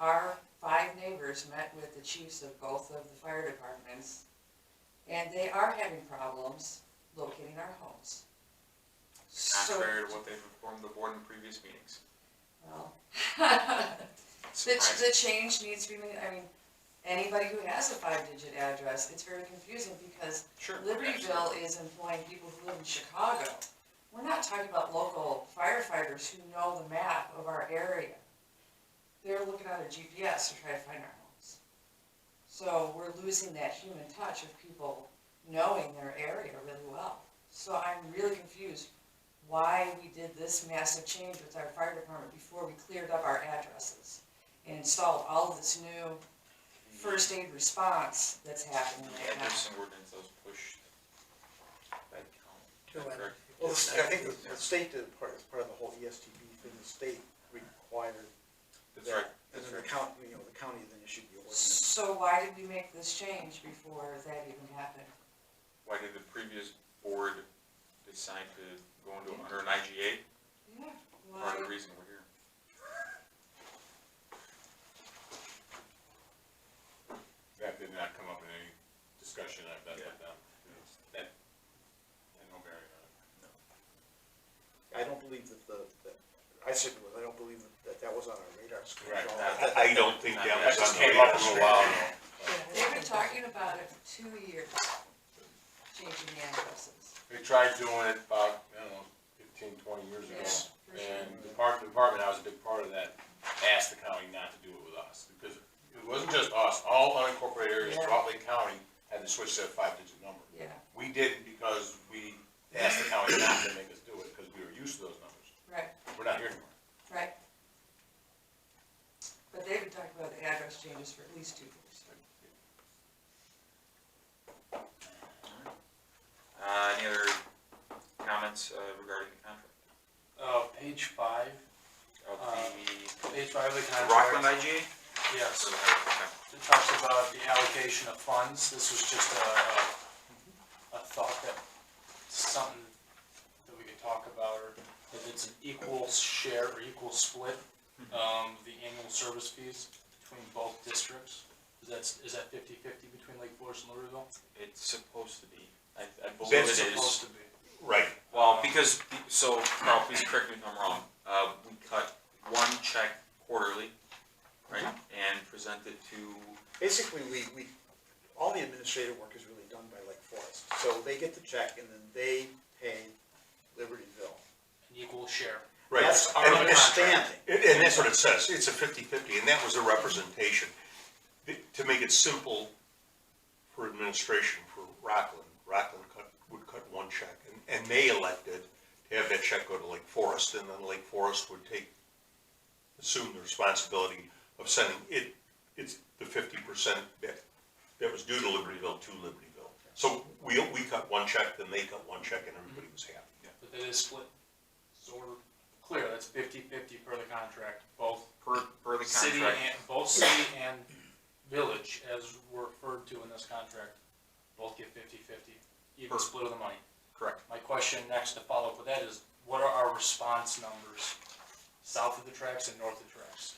Our 5 neighbors met with the chiefs of both of the fire departments, and they are having problems locating our homes. Contrary to what they've informed the board in previous meetings. Well, Surprising. the change needs to be made, I mean, anybody who has a 5-digit address, it's very confusing because Sure. Libertyville is employing people who live in Chicago. We're not talking about local firefighters who know the map of our area. They're looking at their GPS to try to find our homes. So we're losing that human touch of people knowing their area really well. So I'm really confused why we did this massive change with our fire department before we cleared up our addresses and installed all of this new first aid response that's happening The right now. address and ordinance that was pushed by the county. Two Correct? Well, I think the state did part, as part of the whole ESTB thing, the state required That's right, and that's then right. the county then issued the ordinance. So why did we make this change before that even happened? Why did the previous board decide to go under an IGA? Yeah, Part of the why? reason we're here. That did not come up in any discussion I've done with them. That, had no bearing on it. I don't believe I certainly was, I don't believe that that was on our radar screen. Right. So I don't think that was on That just the came up radar from a screen. while ago. They've been talking about it for 2 years, changing the addresses. They tried doing it about, I don't know, 15, 20 years ago. Yeah, for sure. And the department, I was a big part of that, asked the county not to do it with us. Because it wasn't just us, all unincorporated areas Yeah. throughout Lake County had to switch to a 5-digit number. Yeah, We didn't because we asked the county not to make us do it, because we were used to those numbers. right, We're not here anymore. right. But they've been talking about the address changes for at least 2 years. Any other comments regarding the contract? Page 5, Of page 5 of the the contract. Rockland IGA? Yes. Or the Hardwick? It talks about the allocation of funds. This was just a thought that, something that we could talk about, or if it's an equal share or equal split, the annual service fees between both districts. Is that 50-50 between Lake Forest and Libertyville? It's supposed to be. I believe That's it Supposed is. to be. Right, Well, because, so Carl, please correct me if I'm wrong. We cut one check quarterly, right? And present it to, Basically, all the administrative work is really done by Lake Forest. So they get the check and then they pay Libertyville. An equal share. right. That's our And- understanding. And that's what it says, it's a 50-50, and that was a representation. To make it simple for administration for Rockland would cut one check, and they elected to have that check go to Lake Forest, and then Lake Forest would assume the responsibility of sending it's the 50% that was due to Libertyville. So we cut one check, then they cut one check, and everybody was happy. But that is split. So we're clear, that's 50-50 per the contract, both per the city contract. and, both city and village, as were referred to in this contract, both get 50-50, even Per- split of the money. Correct. My question next to follow up with that is, what are our response numbers south of the tracks and north of the tracks?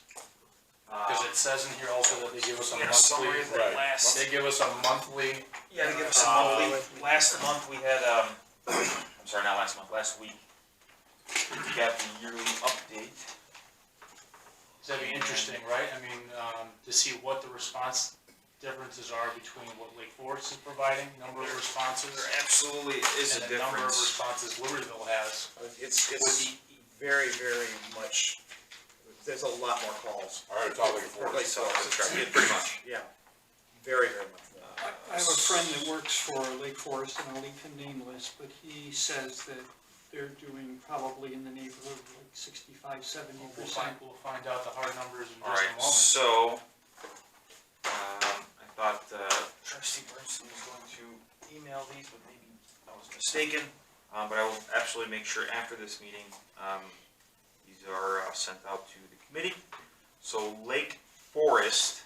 Because it says in here also that they give us a We had a monthly, summary of that last, they give us a monthly, yeah, they give us a monthly, last month we had, I'm sorry, not last month, last week. We got the yearly update. so that'd be interesting, right? I mean, to see what the response differences are between what Lake Forest is providing, number of responses, There absolutely is and a the number of difference. responses Libertyville has. It's very, very much, there's a lot more calls. All right, it's all Lake Forest. Yeah, pretty much, yeah, very, very much more. I have a friend that works for Lake Forest, and I'll leave him nameless, but he says that they're doing probably in the neighborhood of like 65–70%. We'll find out the hard numbers in All just a right, moment. so, I thought, trustee Bernstein was going to email these, but maybe I was mistaken. But I will absolutely make sure after this meeting, these are sent out to the committee. So Lake Forest,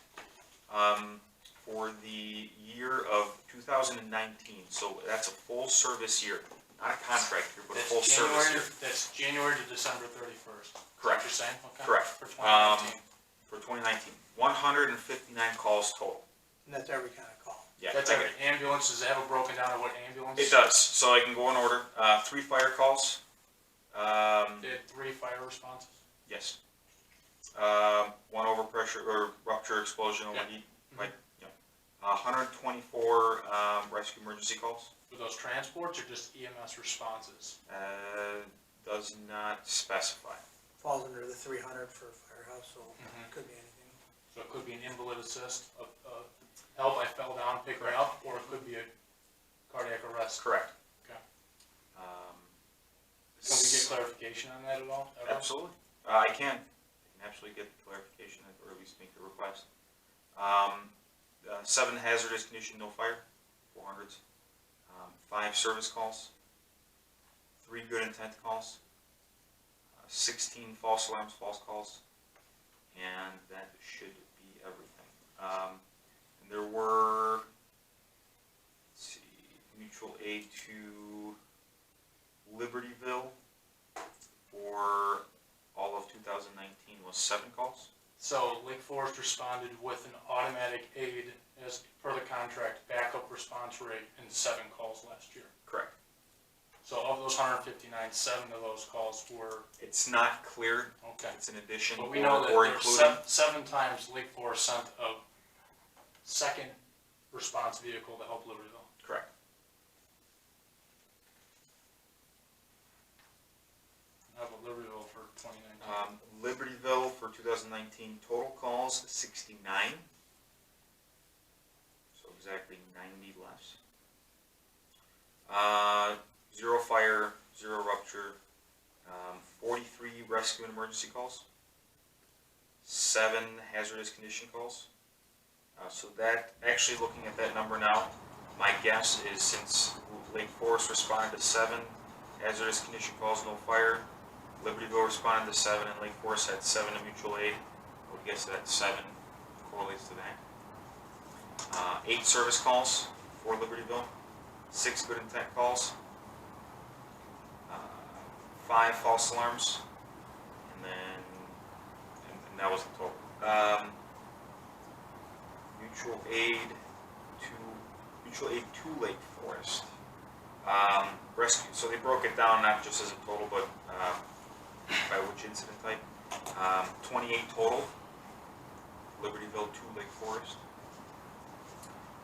for the year of 2019, so that's a full service year, not a contract year, but a full service year. That's January to December 31st. Correct. You're saying? Okay. Correct. For 2019. For 2019, 159 calls total. And that's every kind of call. Yeah, That's I every ambulance, does it have a broken down of what ambulance? It does, so I can go in order. 3 fire calls. They had 3 fire responses? Yes. 1 overpressure or rupture explosion over Yeah. heat, like, 124 rescue emergency calls. Were those transports or just EMS responses? Does not specify. Falls under the 300 for a firehouse, so Mhm. it could be anything. So it could be an invalid assist, help, I fell down, pick me up, or it could be a cardiac arrest. Correct. Okay. Um, Can we get clarification on that at all? Ever? Absolutely. I can absolutely get the clarification, or at least make the request. 7 hazardous condition, no fire, 400s. 5 service calls. 3 good intent calls. 16 false alarms, false calls. And that should be everything. And there were, let's see, mutual aid to Libertyville for all of 2019 was 7 calls. So Lake Forest responded with an automatic aid as per the contract backup response rate in 7 calls last year. Correct. So of those 159, 7 of those calls were, It's not clear. okay. It's an addition But we know that or there were including. seven times Lake Forest sent a second response vehicle to help Libertyville. Correct. How about Libertyville for 2019? Libertyville for 2019, total calls 69. So exactly 90 less. 0 fire, 0 rupture, 43 rescue and emergency calls, 7 hazardous condition calls. So that, actually looking at that number now, my guess is since Lake Forest responded to 7 hazardous condition calls, no fire, Libertyville responded to 7, and Lake Forest had 7 in mutual aid, I would guess that 7 correlates to that. 8 service calls for Libertyville, 6 good intent calls, 5 false alarms, and then, and that was the total. Mutual aid to Lake Forest. Rescue, so they broke it down not just as a total, but by which incident type. 28 total, Libertyville to Lake Forest.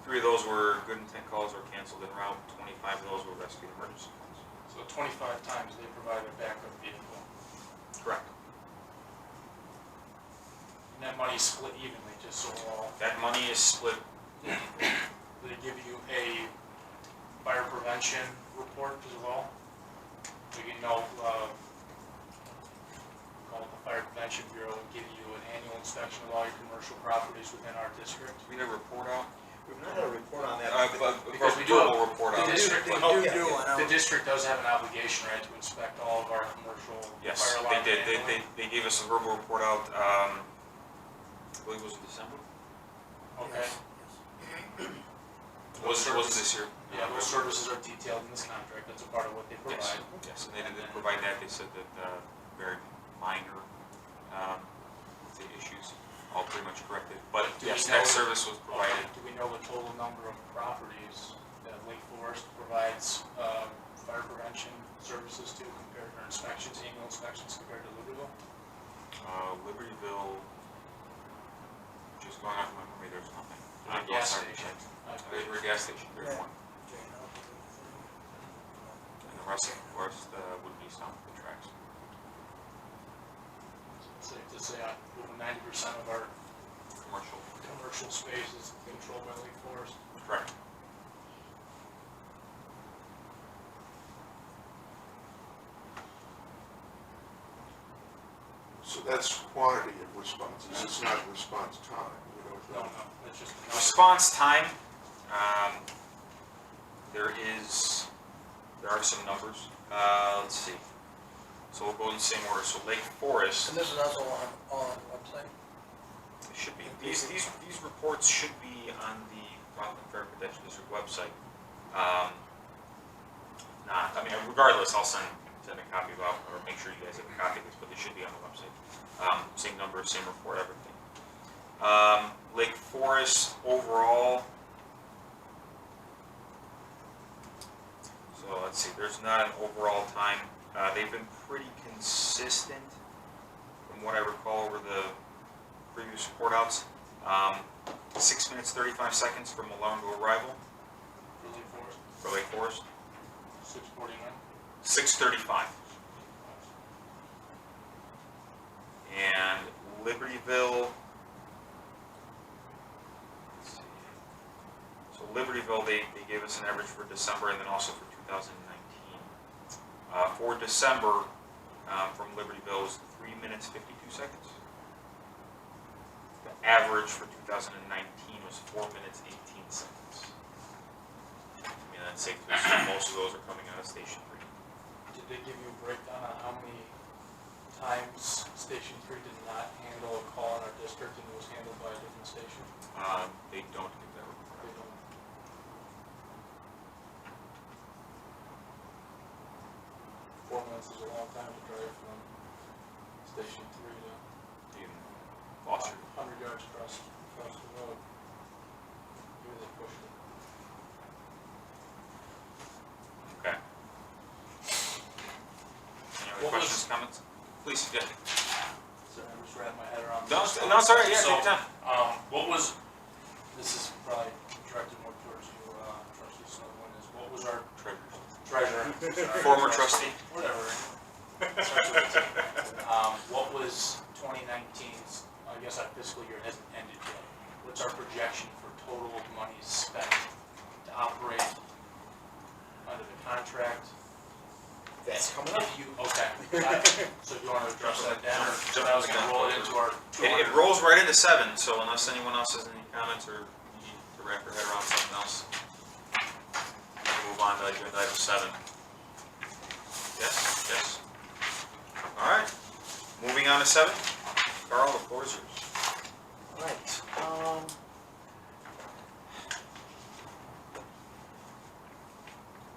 3 of those were good intent calls or canceled en route. 25 of those were rescue emergency calls. So 25 times they provided a backup vehicle. Correct. And that money's split evenly, just so we're all, That money is split. do they give you a fire prevention report as well? So you know, call it the Fire Prevention Bureau and give you an annual inspection of all your commercial properties within our district. We need a report out. We've not had a report on that. Because we do have- Verbal report out. the district, They Oh, do yeah, do yeah. one out. the district does have an obligation, right, to inspect all of our commercial Yes, fire they alarm did. handling? They gave us a verbal report out, I believe it was in December. Okay. Yes. Was this year? Yeah, those services are detailed in this contract, that's a part of what they Yes, provide. yes, and they did provide that, they said that, very minor, say issues, all pretty much corrected, but Do we yes, know- that service was provided. Do we know the total number of properties that Lake Forest provides, fire prevention services to compared, or inspections, annual inspections compared to Libertyville? Libertyville, just going off my memory, there's nothing. A gas station. They were a gas station, there's Yeah. one, and the rest, of course, would be south of the tracks. Safe to say, over 90% of our commercial space is controlled by Lake Forest. Correct. So that's quantity of responses, it's not response time, you know. No, that's just a number. Response time, there are some numbers, let's see. So we'll go in the same order, so Lake Forest, And this is also on the website? it should be, these reports should be on the Rockland Fair Protection District website. Regardless, I'll send a copy of, or make sure you guys have a copy of this, but they should be on the website. Same number, same report, everything. Lake Forest overall. So let's see, there's not an overall time. They've been pretty consistent from what I recall over the previous report outs. 6 minutes, 35 seconds from alarm to arrival For Lake Forest, for Lake Forest. 649. 6:35. And Libertyville, let's see. So Libertyville, they gave us an average for December and then also for 2019. For December, from Libertyville was 3 minutes, 52 seconds. The average for 2019 was 4 minutes, 18 seconds. I mean, that's safe to assume most of those are coming out of Station 3. Did they give you a breakdown on how many times Station 3 did not handle a call in our district and it was handled by a different station? They don't give that report. They don't. 4 minutes is a long time to drive from Station 3 to In Foster. 100 yards across the road. Maybe they pushed it. Okay. Any other What was- questions, comments? Please, yeah. So I'm just wrapping my head around. No, this. no, it's all right, yeah, take your So, time. what was, this is probably directed more towards you, trustee Snowden, is what was our treasurer? sorry, Former trustee. Whatever. Starts with a T. What was 2019's, I guess our fiscal year hasn't ended yet. What's our projection for total monies spent to operate under the contract? That's coming up. If you, okay. So do you want to address that down, or I was gonna roll it into our It 200? rolls right into 7, so unless anyone else has any comments or you need to wrap your head around something else, we'll move on to agenda item 7. Yes, yes. All right, moving on to 7. Carl, the floor is yours. Right,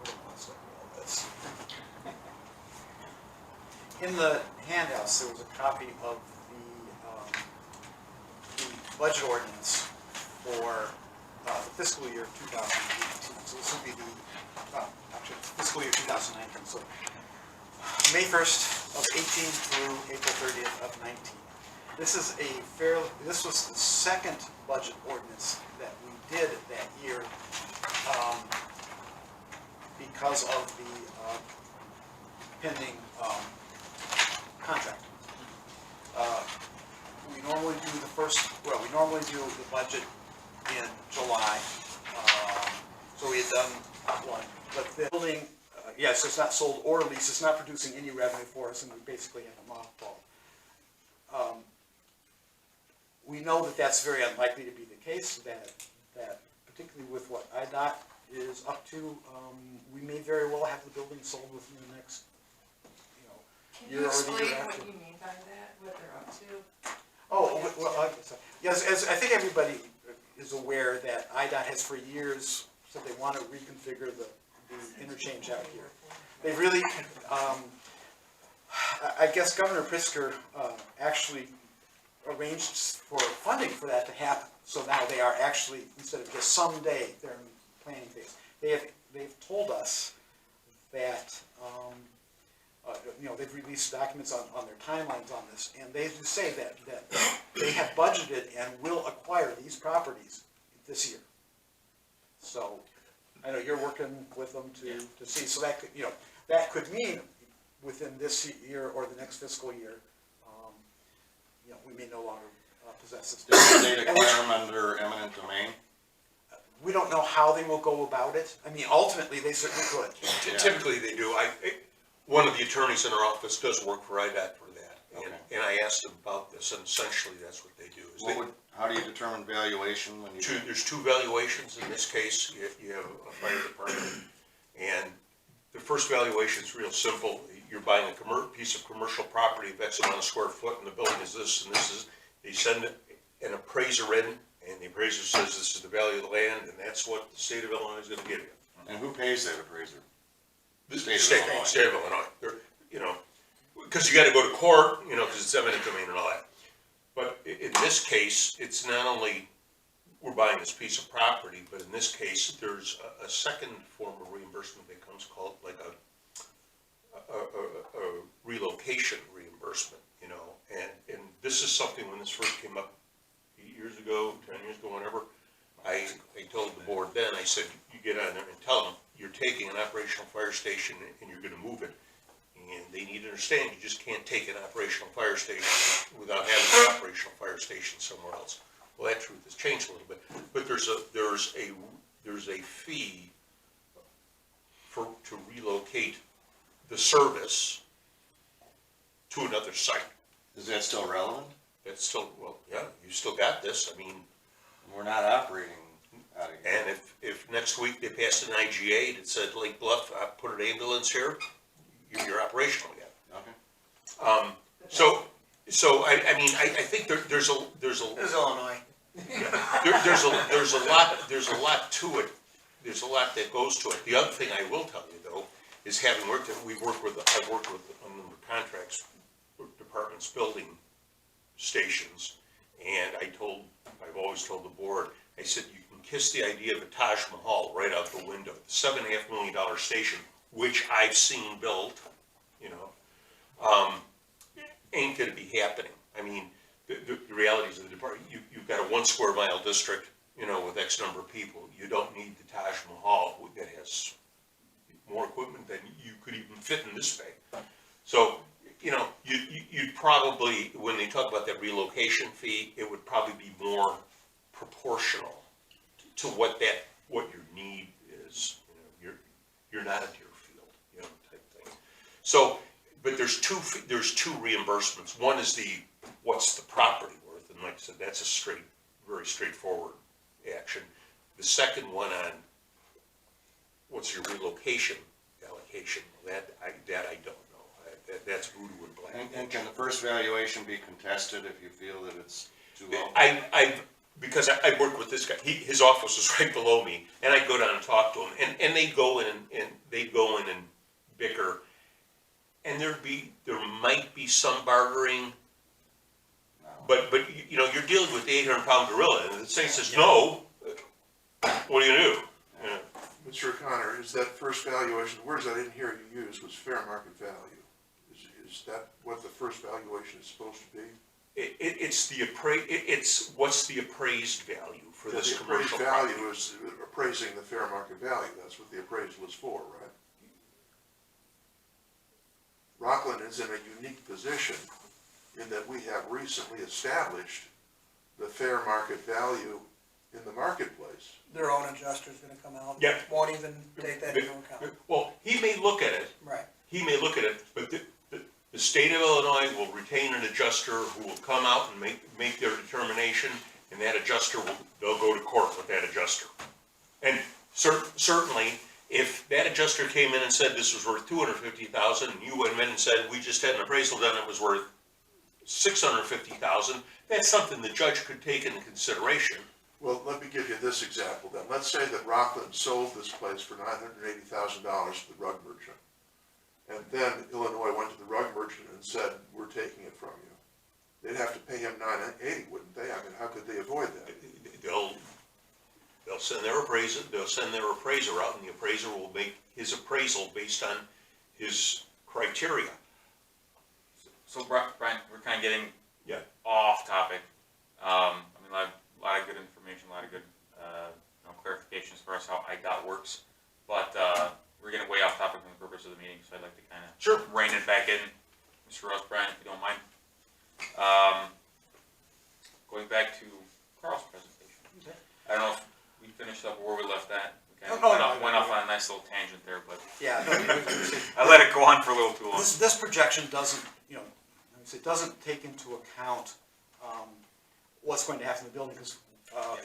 where was all this? In the handouts, there was a copy of the budget ordinance for the fiscal year 2018. So this would be actually fiscal year 2019. So May 1st of 18 through April 30th of 19. This is this was the second budget ordinance that we did that year because of the pending contract. We normally do the budget in July, so we had done one. But the building, yes, it's not sold or leased, it's not producing any revenue for us, and we basically have a mothball. We know that that's very unlikely to be the case, that particularly with what IDOT is up to, we may very well have the building sold within the next, Can year you or the explain year what after. you mean by that, what they're up to? well, yes, as I think everybody is aware that IDOT has for years said they want to reconfigure the interchange out here. They really, I guess Governor Pritzker actually arranged for funding for that to happen. So now they are actually, instead of just someday, they're in planning phase. They've told us that, they've released documents on their timelines on this, and they just say that they have budgeted and will acquire these properties this year. So, I know you're working with them to see, so that could, that could mean within this year or the next fiscal year, we may no longer possess this. Did they declare them under eminent domain? We don't know how they will go about it. I mean, ultimately, they certainly could. Yeah. Typically, they do. One of the attorneys in our office does work for IDOT for that. Okay. And I asked them about this, and essentially, that's what they do. Is How do you determine valuation when you? there's two valuations in this case. You have a fire department, and the first valuation is real simple. You're buying a piece of commercial property of X amount of square foot, and the building is this, and this is, they send an appraiser in, and the appraiser says this is the value of the land, and that's what the state of Illinois is gonna give you. And who pays that appraiser? The State of state Illinois. State of Illinois. Because you gotta go to court, because it's eminent domain and all that. But in this case, it's not only we're buying this piece of property, but in this case, there's a second form of reimbursement that comes called like a relocation reimbursement, and this is something when this first came up 8 years ago, 10 years ago, whenever, I told the board then, I said, you get on there and tell them, you're taking an operational fire station and you're gonna move it. And they need to understand, you just can't take an operational fire station without having an operational fire station somewhere else. Well, that truth has changed a little bit, but there's a fee to relocate the service to another site. Is that still relevant? That's still, well, yeah, you still got this, I mean, We're not operating out of here. and if next week they passed an IGA that said Lake Bluff, put an ambulance here, you're operational again. Okay. So I think there's a This is Illinois. there's a lot to it. There's a lot that goes to it. The other thing I will tell you though, is having worked, I've worked with a number of contracts, departments building stations, and I've always told the board, I said, you can kiss the idea of a Taj Mahal right out the window. The $7.5 million station, which I've seen built, ain't gonna be happening. I mean, the realities of the department, you've got a 1 square mile district, with X number of people. You don't need the Taj Mahal that has more equipment than you could even fit in this bay. So, you'd probably, when they talk about that relocation fee, it would probably be more proportional to what your need is. You're not a Deerfield, type thing. So, but there's two reimbursements. One is what's the property worth, and like I said, that's a very straightforward action. The second one on what's your relocation allocation, that I don't know. That's voodoo and black. And can the first valuation be contested if you feel that it's too low? Because I worked with this guy, his office was right below me, and I'd go down and talk to him, and they'd go in and bicker, and there might be some bartering, No. but you're dealing with the 800-pound gorilla, and the state says, no, what are you gonna do? Yeah. Mr. O'Connor, is that first valuation, the words I didn't hear you use was fair market value. Is that what the first valuation is supposed to be? It's what's the appraised value for The this appraised commercial property. value is appraising the fair market value, that's what the appraisal is for, right? Rockland is in a unique position in that we have recently established the fair market value in the marketplace. Their own adjuster's gonna come out. Yeah. Won't even take that into account. Well, he may look at it, Right. but the state of Illinois will retain an adjuster who will come out and make their determination, and that adjuster they'll go to court with that adjuster. And certainly, if that adjuster came in and said this was worth $250,000, and you went in and said, we just had an appraisal done, it was worth $650,000, that's something the judge could take into consideration. Well, let me give you this example then. Let's say that Rockland sold this place for $980,000 to the rug merchant. And then Illinois went to the rug merchant and said, we're taking it from you. They'd have to pay him $980, wouldn't they? I mean, how could they avoid that? They'll send their appraiser out, and the appraiser will make his appraisal based on his criteria. So Brian, we're kind of getting Yeah. off topic. I mean, a lot of good information, a lot of good, clarifications for us how IDOT works. But, we're getting way off topic from the purpose of the meeting, so I'd like to kind of rein it back in. Mr. Ross, Brian, if you don't mind. Going back to Carl's presentation. I don't know if we finished up where we left that. We kind of went off on a nice little tangent there, but Yeah, no, I let it go on for a little too long. this projection doesn't, it doesn't take into account, what's going to happen in the building, because,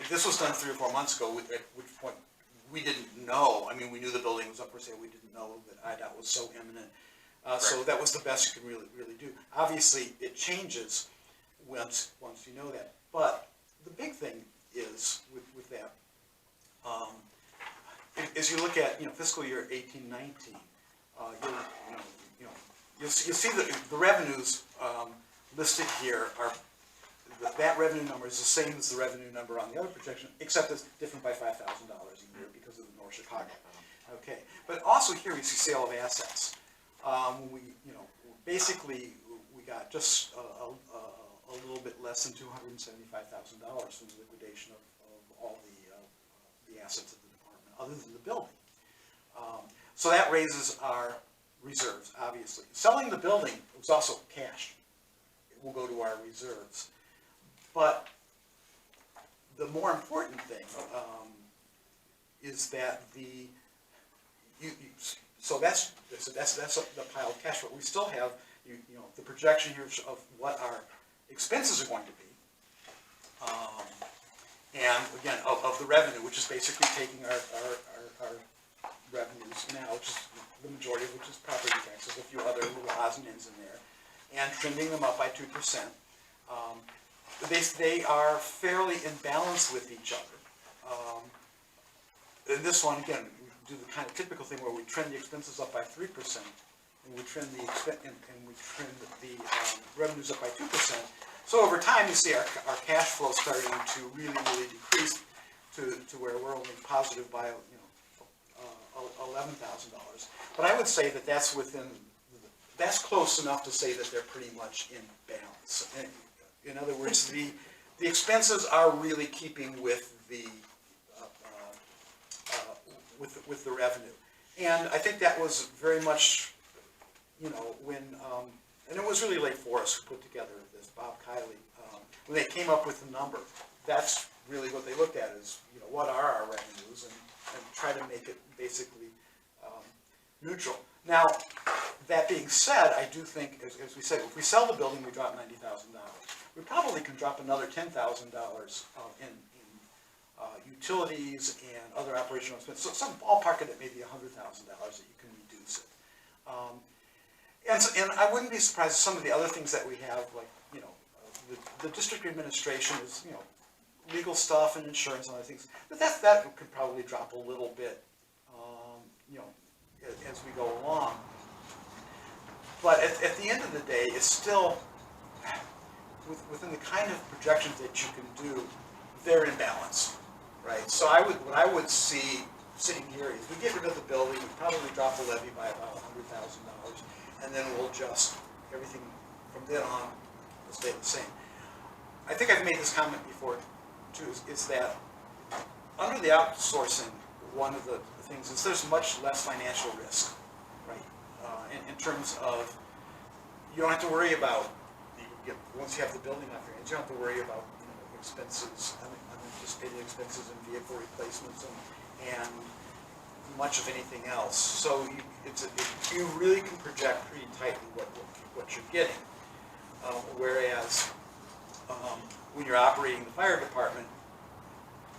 this was done 3 or 4 months ago, at which point we didn't know. I mean, we knew the building was up for sale, we didn't know that IDOT was so imminent. So that was the best you can really do. Obviously, it changes once you know that. But the big thing is with that, as you look at fiscal year 18-19, you'll see that the revenues listed here are that revenue number is the same as the revenue number on the other projection, except it's different by $5,000 a year because of the North Chicago. Okay, but also here we see sale of assets. Basically we got just a little bit less than $275,000 from the liquidation of all the assets of the department, other than the building. So that raises our reserves, obviously. Selling the building was also cash. It will go to our reserves. But the more important thing is that so that's the pile of cash. But we still have the projection here of what our expenses are going to be, and again of the revenue, which is basically taking our revenues now, which is the majority of which is property taxes, a few other little odds and ends in there, and trending them up by 2%. They are fairly in balance with each other. In this one, again, we do the kind of typical thing where we trend the expenses up by 3%, and we trend the revenues up by 2%. So over time, you see our cash flow starting to really decrease to where we're only positive by $11,000. But I would say that that's close enough to say that they're pretty much in balance. And in other words, the expenses are really keeping with the with the revenue, and I think that was very much when and it was really late Forest who put together this, Bob Kiley, when they came up with the number. That's really what they looked at is what are our revenues and try to make it basically neutral. Now, that being said, I do think, as we said, if we sell the building, we drop $90,000. We probably can drop another $10,000 in utilities and other operational expenses. So some ballpark it at maybe $100,000 that you can reduce it. And I wouldn't be surprised if some of the other things that we have, like the district administration is legal stuff and insurance and other things, but that could probably drop a little bit, as we go along. But at the end of the day, it's still within the kind of projections that you can do, they're in balance, right? So what I would see sitting here is we get rid of the building, we probably drop the levy by about $100,000, and then we'll adjust everything from then on will stay the same. I think I've made this comment before too, is that under the outsourcing, one of the things is there's much less financial risk, right? In terms of, you don't have to worry about, once you have the building off your hands, you don't have to worry about expenses, unanticipated expenses and vehicle replacements and much of anything else. So you really can project pretty tightly what you're getting. Whereas when you're operating the fire department,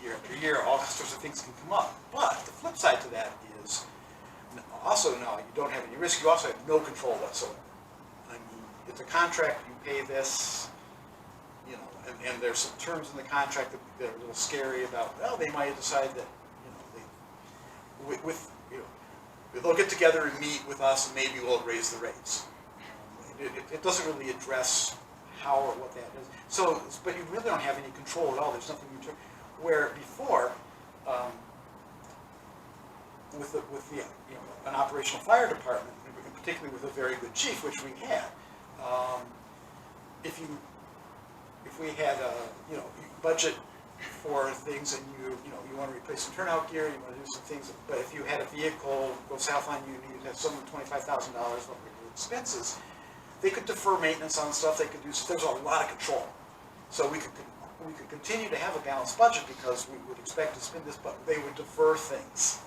year after year, all sorts of things can come up. But the flip side to that is, also now you don't have any risk, you also have no control whatsoever. I mean, it's a contract, you pay this, and there's some terms in the contract that are a little scary about, well, they might decide that, they'll get together and meet with us and maybe we'll raise the rates. It doesn't really address how or what that is. So, but you really don't have any control at all. There's nothing you where before, with an operational fire department, and particularly with a very good chief, which we had, if we had a budget for things and you want to replace some turnout gear, you want to do some things, but if you had a vehicle go south on you, you had some $25,000 of expenses, they could defer maintenance on stuff. They could do. There's a lot of control, so we could continue to have a balanced budget because we would expect to spend this, but they would defer things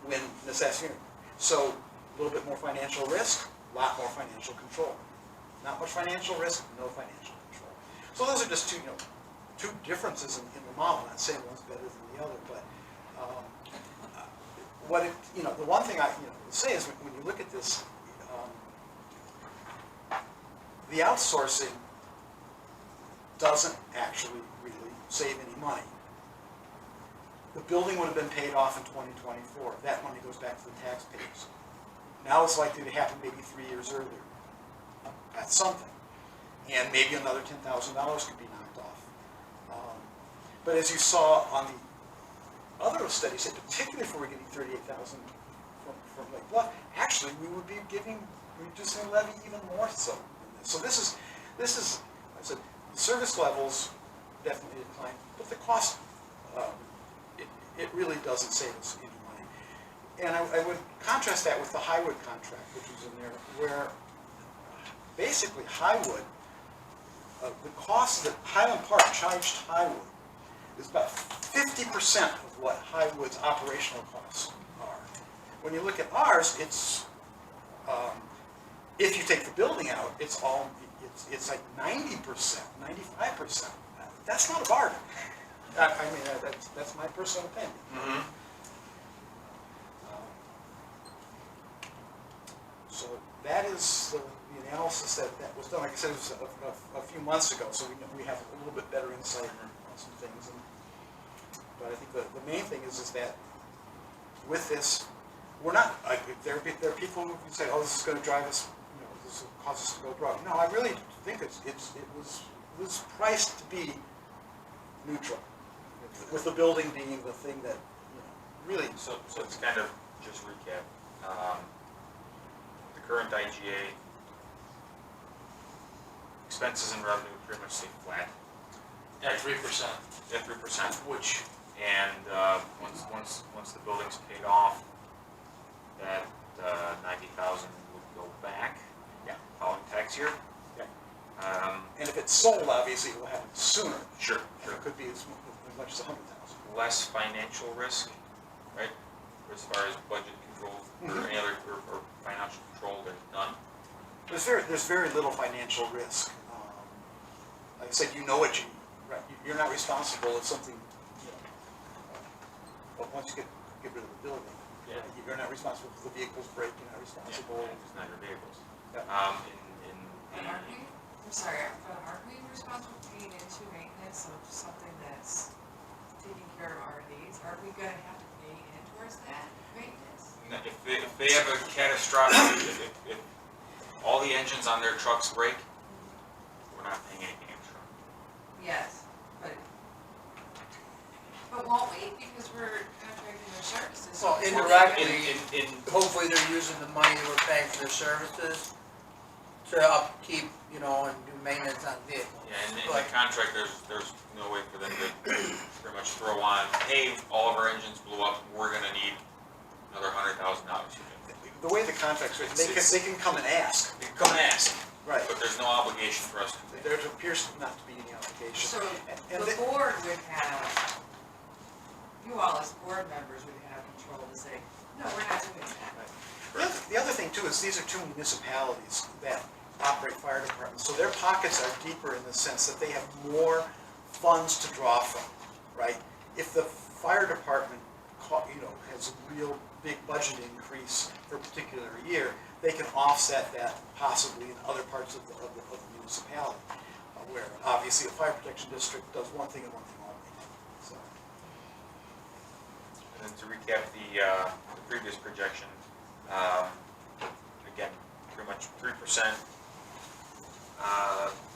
when necessary. So a little bit more financial risk, a lot more financial control. Not much financial risk, no financial control. So those are just two differences in the model. Not saying one's better than the other, but the one thing I would say is when you look at this, the outsourcing doesn't actually really save any money. The building would have been paid off in 2024. That money goes back to the taxpayers. Now it's likely to happen maybe 3 years earlier. That's something. And maybe another $10,000 could be knocked off. But as you saw on the other studies, particularly if we're getting $38,000 from Lake Bluff, actually we would be reducing the levy even more so. So this is, I said, the service levels definitely decline, but the cost, it really doesn't save us any money. And I would contrast that with the Highwood contract, which was in there, where basically Highwood, the cost that Highland Park charged Highwood is about 50% of what Highwood's operational costs are. When you look at ours, it's if you take the building out, it's like 90%, 95%. That's not a bargain. I mean, that's my personal opinion. Mm-hmm. So that is the analysis that was done. Like I said, it was a few months ago, so we have a little bit better insight on some things. But I think the main thing is that with this, we're not. There are people who say, "Oh, this is going to drive us. This will cause us to go broke." No, I really think it was priced to be neutral, with the building being the thing that really. So it's kind of just recap. The current IGA expenses and revenue pretty much stay flat At 3%. at 3%. Which, And once the building's paid off, that 90,000 would go back. Yeah. Following tax year. Yeah. Um, And if it's sold, obviously, it will happen sooner. Sure. And it could be as much as 100,000. Less financial risk, right? As far as budget control or any other or financial control, there's none. There's very little financial risk. Like I said, you know what you need, right? You're not responsible if something, but once you get rid of the building, Yeah. you're not responsible if the vehicles break. You're not responsible. It's not your vehicles. Yeah. In And aren't we, I'm sorry, but aren't we responsible for paying into maintenance of something that's taking care of our needs? Aren't we gonna have to pay in towards that maintenance? if they have a catastrophic, if all the engines on their trucks break, we're not paying anything extra. Yes, but won't we, because we're contracting their services? Well, Won't they- indirectly, In hopefully they're using the money that we're paying for their services to upkeep, and do maintenance on vehicles. Yeah, in the But- contract, there's no way for them to pretty much throw on, hey, all of our engines blew up, we're gonna need another $100,000. The way the contract's written, they can come and ask. You can come and ask, Right. but there's no obligation for us to pay. There appears not to be any obligation. So And the board would have, you all as board members would have control to say, no, we're not doing that. The other thing too is these are two municipalities that operate fire departments, so their pockets are deeper in the sense that they have more funds to draw from, right? If the fire department, has a real big budget increase for a particular year, they can offset that possibly in other parts of the municipality. where obviously a fire protection district does one thing and one thing only, so. And then to recap the previous projection, again, pretty much 3%,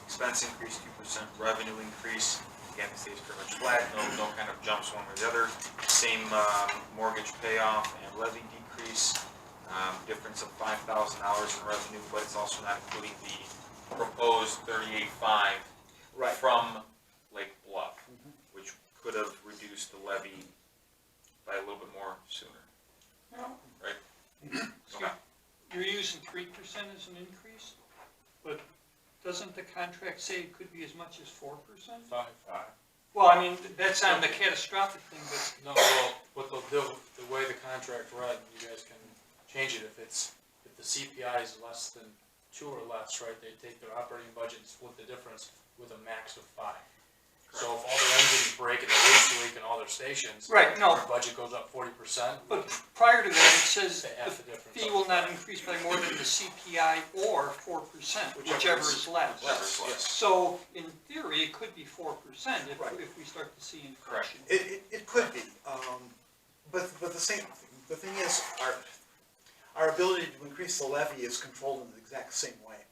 expense increase, 2% revenue increase. Again, it stays pretty much flat, no kind of jumps one or the other. Same mortgage payoff and levy decrease, difference of $5,000 in revenue, but it's also not including the proposed 38.5 Right. from Lake Bluff, which could have reduced the levy by a little bit more sooner, No, right? so Okay. you're using 3% as an increase, but doesn't the contract say it could be as much as 4%? Five. Well, I mean, that's on the catastrophic thing, but No, well, what they'll do, the way the contract read, you guys can change it if the CPI is less than 2 or less, right? They take their operating budget and split the difference with a max of 5. So if all their engines break and the roofs leak in all their stations, right, no, their budget goes up 40%. but prior to that, it says They the half the difference. fee will not increase by more than the CPI or 4%, whichever is less. Yes. So in theory, it could be 4% Right. if we start to see Correct. inflation. It could be, but the thing is, our ability to increase the levy is controlled in the exact same way.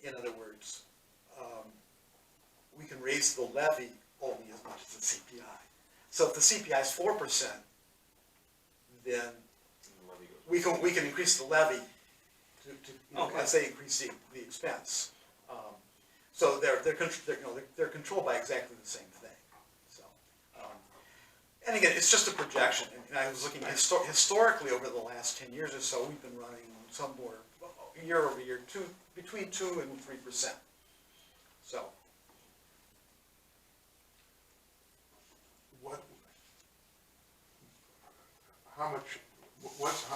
In other words, we can raise the levy only as much as the CPI. So if the CPI is 4%, then we can increase the levy to Okay. let's say increase the expense. So they're controlled by exactly the same thing. So, and again, it's just a projection. And I was looking historically over the last 10 years or so, we've been running somewhere year over year between 2 and 3%. So.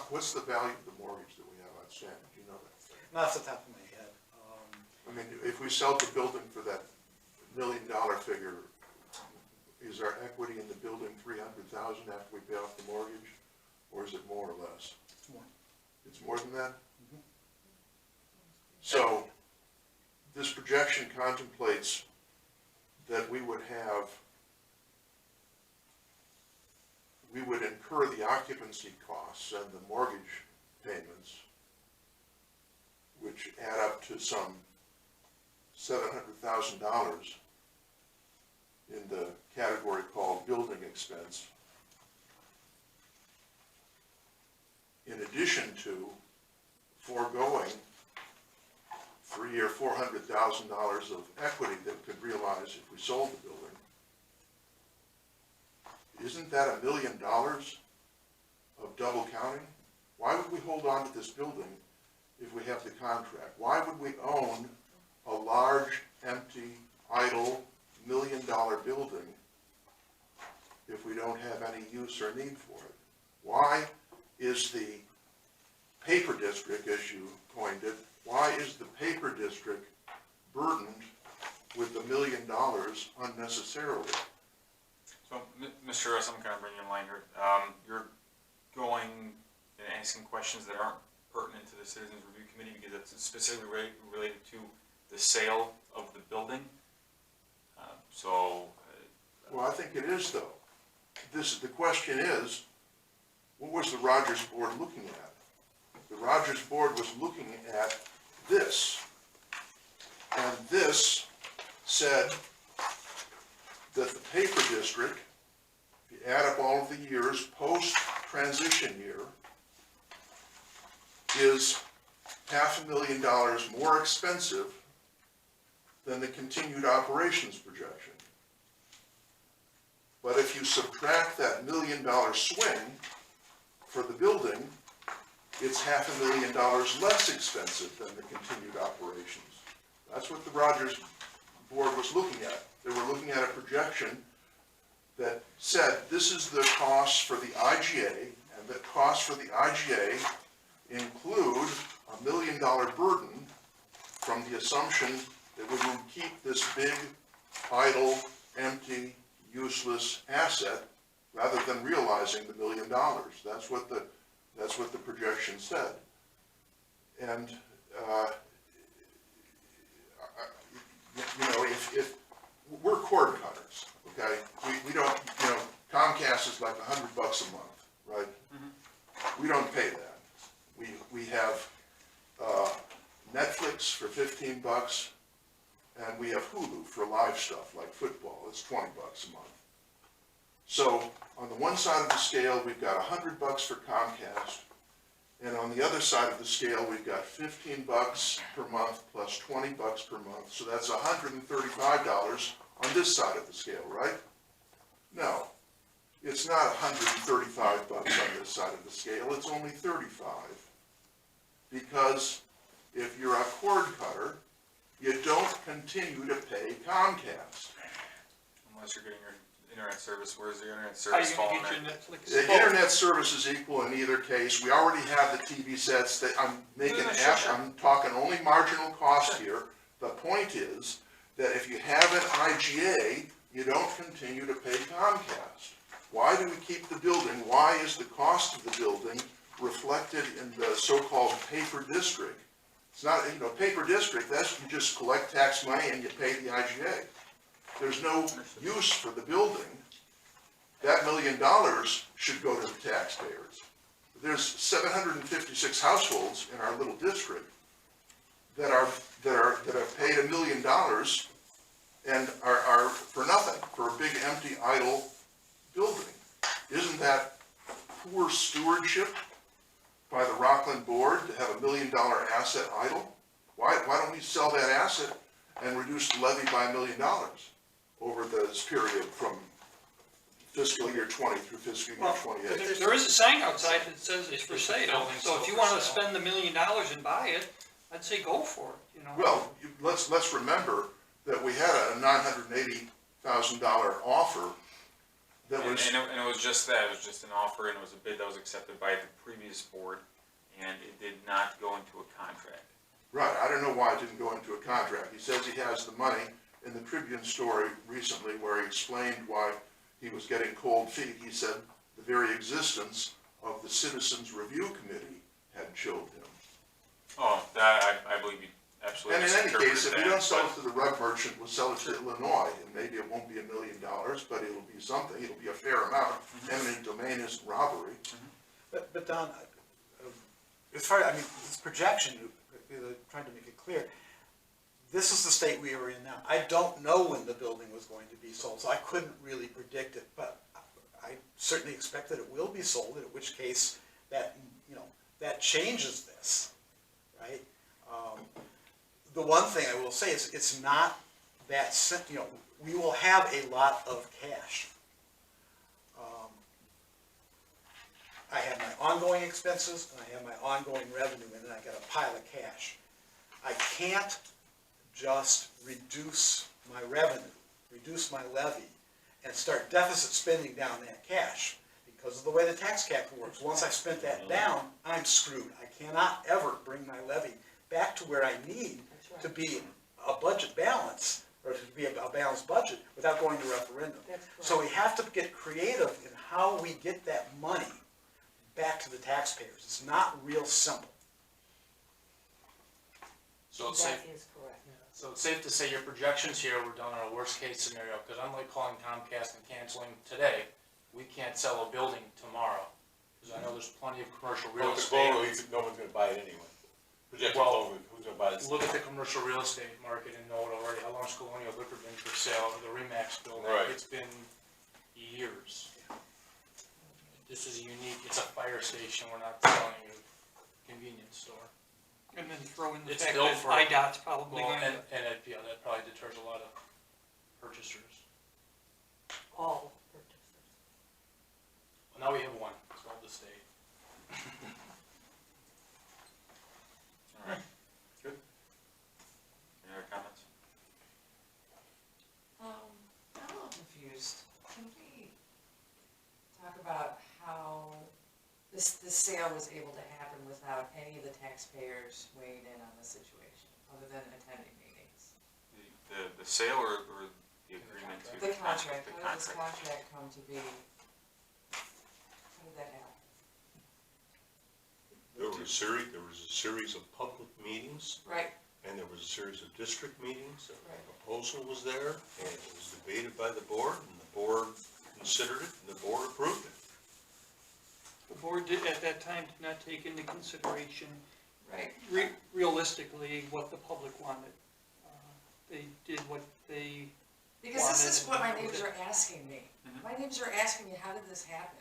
What's the value of the mortgage that we have outstanding? Do you know that? Not off the top of my head. I mean, if we sell the building for that $1 million figure, is our equity in the building $300,000 after we pay off the mortgage? Or is it more or less? It's more. It's more than that? So, this projection contemplates that we would incur the occupancy costs and the mortgage payments, which add up to some $700,000 in the category called building expense, in addition to foregoing $300,000 or $400,000 of equity that we could realize if we sold the building. Isn't that $1 million of double counting? Why would we hold on to this building if we have the contract? Why would we own a large, empty, idle, $1 million building if we don't have any use or need for it? Why is the paper district, as you coined it, why is the paper district burdened with $1 million unnecessarily? So, Mr. Russ, I'm kind of bringing you in line here. You're going and asking questions that aren't pertinent to the Citizens Review Committee because it's specifically related to the sale of the building. Well, I think it is, though. The question is, what was the Rogers Board looking at? The Rogers Board was looking at this. And this said that the paper district, if you add up all of the years post-transition year, is $500,000 more expensive than the continued operations projection. But if you subtract that $1 million swing for the building, it's $500,000 less expensive than the continued operations. That's what the Rogers Board was looking at. They were looking at a projection that said this is the cost for the IGA, and the costs for the IGA include $1 million burden from the assumption that we would keep this big, idle, empty, useless asset rather than realizing the $1 million. That's what the projection said. And You know, if, we're cord cutters, okay? We don't, you know, Comcast is like $100 a month, right? We don't pay that. We have, Netflix for $15, and we have Hulu for live stuff like football, it's $20 a month. So, on the one side of the scale, we've got $100 for Comcast, and on the other side of the scale, we've got $15 per month plus $20 per month, so that's $135 on this side of the scale, right? No, it's not $135 on this side of the scale, it's only $35. Because if you're a cord cutter, you don't continue to pay Comcast. Unless you're getting your internet service, where's your internet How are you service gonna falling get there? your Netflix? The internet service is equal in either case. We already have the TV sets that I'm making, I'm talking only marginal cost here. The point is that if you have an IGA, you don't continue to pay Comcast. Why do we keep the building? Why is the cost of the building reflected in the so-called paper district? It's not, you know, paper district, that's, you just collect tax money and you pay the IGA. There's no use for the building. That $1 million should go to the taxpayers. There's 756 households in our little district that have paid $1 million and are for nothing, for a big empty idle building. Isn't that poor stewardship by the Rockland board to have $1 million asset idle? Why don't we sell that asset and reduce the levy by $1 million over this period from fiscal year 20 through fiscal year 28? There is a sign outside that says it's for There's a sale, building so if still you for wanna sale. spend $1 million and buy it, I'd say go for it, you know? Well, let's remember that we had a $980,000 offer that was. And it was just that, it was just an offer, and it was a bid that was accepted by the previous board, and it did not go into a contract. Right, I don't know why it didn't go into a contract. He says he has the money. In the Tribune story recently where he explained why he was getting cold feet, he said the very existence of the Citizens Review Committee had chilled him. Oh, that, I believe you absolutely And in any misinterpreted case, if we that, don't sell but- it to the rug merchant, we'll sell it to Illinois, and maybe it won't be $1 million, but it'll be something, it'll be a fair amount. Eminent domain isn't robbery. But Don, as far, I mean, this projection, trying to make it clear, this is the state we are in now. I don't know when the building was going to be sold, so I couldn't really predict it, but I certainly expect that it will be sold, in which case that, you know, that changes this, right? The one thing I will say is it's not that simple, you know, we will have a lot of cash. I have my ongoing expenses and I have my ongoing revenue, and then I got a pile of cash. I can't just reduce my revenue, reduce my levy, and start deficit spending down that cash because of the way the tax cap works. Once I spent that down, I'm screwed. I cannot ever bring my levy back to where I need to be a budget balance, or to be a balanced budget without going to referendum. So we have to get creative in how we get that money back to the taxpayers. It's not real simple. So it's safe, That is correct. so it's safe to say your projections here were done on a worst case scenario, because unlike calling Comcast and canceling today, we can't sell a building tomorrow. Because I know there's plenty of commercial real Well, estate. no one's gonna buy it anyway. Projected Well, forward, who's gonna buy it? Look at the commercial real estate market and know it already. How long's Colonial Liquor been for sale? The Remax building, Right. it's been years. This is unique, it's a fire station, we're not selling a convenience store. And then throw in the It's fact built that for- IDOT's probably Well, going to. and it, yeah, that probably deters a lot of purchasers. All purchasers. Well, now we have one, it's called the state. All right, good. Any other comments? I'm a little confused. Can we talk about how this sale was able to happen without any of the taxpayers weighing in on the situation, other than attending meetings? The sale or the agreement to? The contract, The how did this contract. contract come to be? How did that happen? There was a series of public meetings. Right, and there was a series of district meetings, Right. a proposal was there, and it was debated by the board, and the board considered it, and the board approved it. The board did, at that time, did not take into consideration Right. realistically what the public wanted. They did what they, Because this is what my neighbors are asking me. My neighbors are asking me, how did this happen?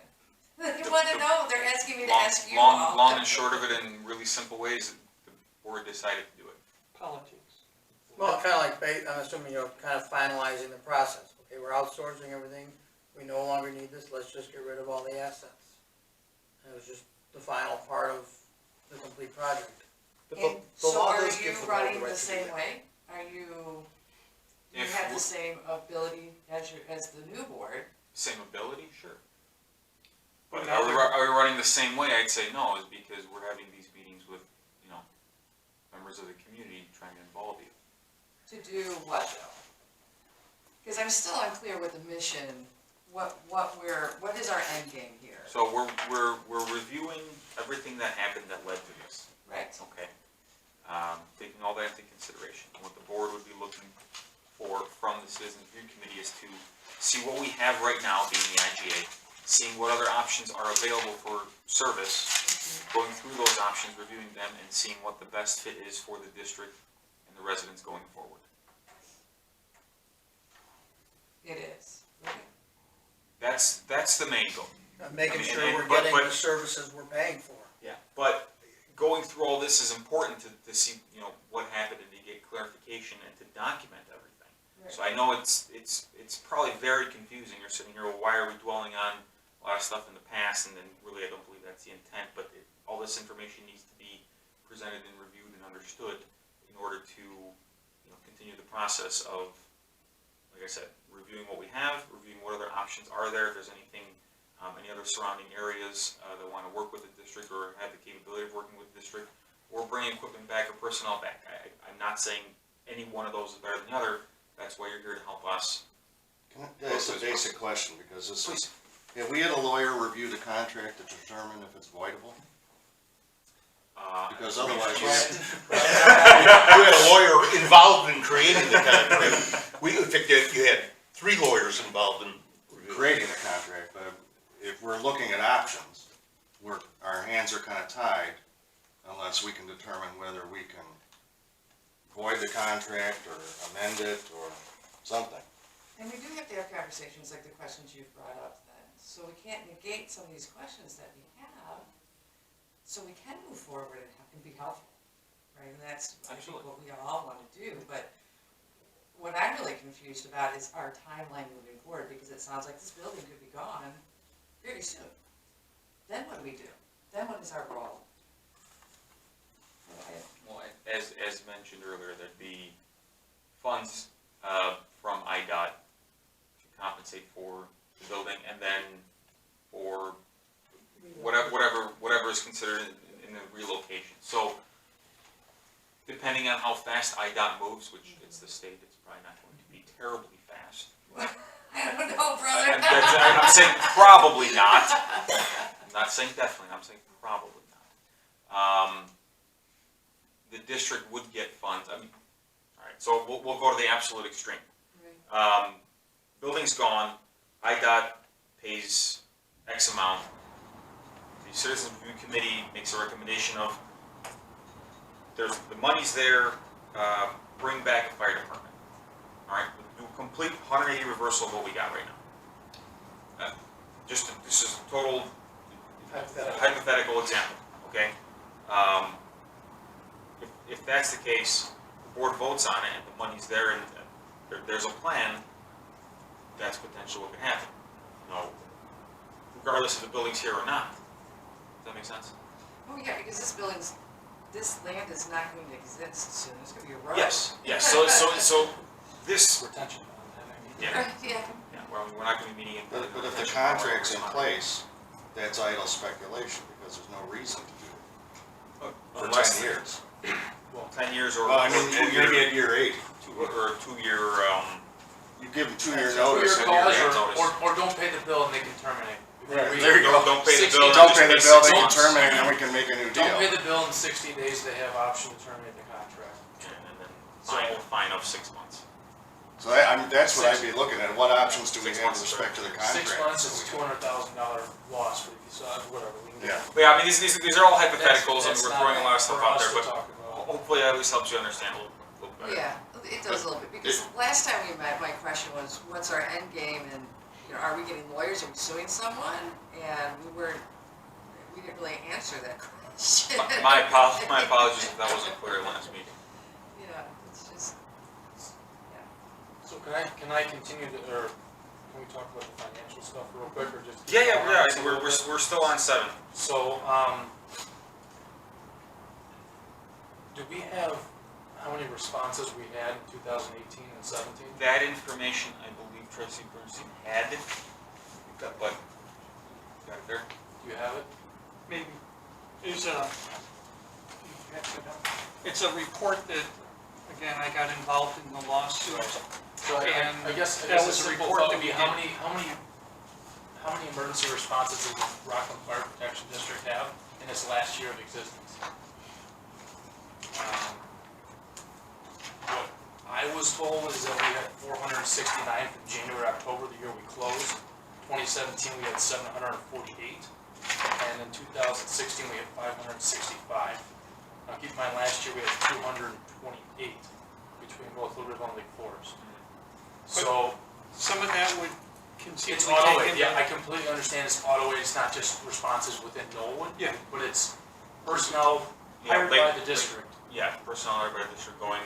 They wanna know, they're asking me to ask you all. Long and short of it, in really simple ways, the board decided to do it. politics. Well, kind of like, I'm assuming you're kind of finalizing the process. Okay, we're outsourcing everything. We no longer need this. Let's just get rid of all the assets. And it was just the final part of the complete project. And so are you running the same way? Are you, do you If have the we- same ability as the new board? Same ability, sure. But But now are we running the same way? I'd say no, is because we're having these meetings with, you know, members of the community trying to involve you. To do what though? Because I'm still unclear with the mission, what is our end game here? So we're reviewing everything that happened that led to this, Right. okay? Taking all that into consideration. And what the board would be looking for from the Citizens Review Committee is to see what we have right now, being the IGA, seeing what other options are available for service, going through those options, reviewing them, and seeing what the best fit is for the district and the residents going forward. It is. Okay. That's the main goal. Making I mean, sure and- we're but- getting but- the services we're paying for. Yeah, but going through all this is important to see, you know, what happened and to get clarification and to document everything. So I know it's probably very confusing. You're sitting here, well, why are we dwelling on a lot of stuff in the past? And then really, I don't believe that's the intent, but all this information needs to be presented and reviewed and understood in order to, you know, continue the process of, like I said, reviewing what we have, reviewing what other options are there, if there's anything, any other surrounding areas that want to work with the district or have the capability of working with the district, or bringing equipment back or personnel back. I'm not saying any one of those is better than the other. That's why you're here to help us. That's a basic question, because this Please. is, have we had a lawyer review the contract to determine if it's voidable? Because otherwise, You had a lawyer involved in creating the contract. In fact, you had 3 lawyers involved in creating the contract, but if we're looking at options, our hands are kind of tied unless we can determine whether we can void the contract or amend it or something. And we do have to have conversations like the questions you've brought up then. So we can't negate some of these questions that we have, so we can move forward and be helpful, right? And that's, I think, Absolutely. what we all want to do, but what I'm really confused about is our timeline moving forward, because it sounds like this building could be gone very soon. Then what do we do? Then what is our role? Well, as mentioned earlier, there'd be funds from IDOT to compensate for the building, and then for whatever is considered in the relocation. So, depending on how fast IDOT moves, which it's the state, it's probably not going to be terribly fast. I don't know, brother. I'm saying probably not. I'm not saying definitely, I'm saying probably not. The district would get funds, I mean, alright, so we'll go to the absolute extreme. Building's gone, IDOT pays X amount. The Citizens Review Committee makes a recommendation of, the money's there, bring back a fire department. Alright, we'll do a complete 180 reversal of what we got right now. This is a total hypothetical example, okay? If that's the case, the board votes on it and the money's there and there's a plan, that's potentially what could happen. No, regardless if the building's here or not. Does that make sense? Oh, yeah, because this land is not going to exist soon, it's gonna be a road. Yes, so this, Retention on yeah, Yeah. yeah, we're not gonna be meeting in. But if the contract's in place, that's idle speculation, because there's no reason to do it for Unless 10 years. 10 years or. Well, I mean, or you're gonna be at year 8. Or a 2-year, You give them 2-year Two-year notice. cause, notice. or don't pay the bill and they can terminate. If Right. read- There you go. Don't pay the 60 bill. Don't pay the Just bill, 6 they can months. terminate, and we can make a new Don't pay deal. the bill in 60 days, they have option to terminate the contract. And then fine of 6 months. So that's what I'd be looking at, what options do we 6 have months with is respect to the contract? 6 months is $200,000 loss for the facade, whatever. We can get- Yeah. But yeah, I mean, these are all hypotheticals, and That's we're not throwing a lot of stuff for out us there, to but talk about. hopefully that at least helps you understand a little better. Yeah, it does a little bit, because last time we met, my question was, what's our end game, and, you know, are we getting lawyers, are we suing someone? And we didn't really answer that question. My apologies if that wasn't clear last meeting. Yeah, it's just, So can I continue to, or can we talk about the financial stuff real quick, or just? Yeah, I think we're still on 7. So, do we have how many responses we had in 2018 and 17? That information, I believe Tracy Bernstein had, but, got it there? Do you have it? Maybe, it's a report that, again, I got involved in the lawsuit. So I guess that a was a simple report thought that would be we how many emergency responses does the Rockland Fire Protection District have in its last year of existence? What I was told is that we had 469 from January, October, the year we closed. 2017, we had 748. And in 2016, we had 565. Now keep in mind, last year we had 228 between both Libertyville and Lake Forest. So, Some of that would it's conceivably auto take aid, into. yeah, I completely understand it's auto aid, it's not just responses within Knollwood. Yeah. But it's personnel Yeah, hired Lake- by the district. Yeah, personnel hired by the district going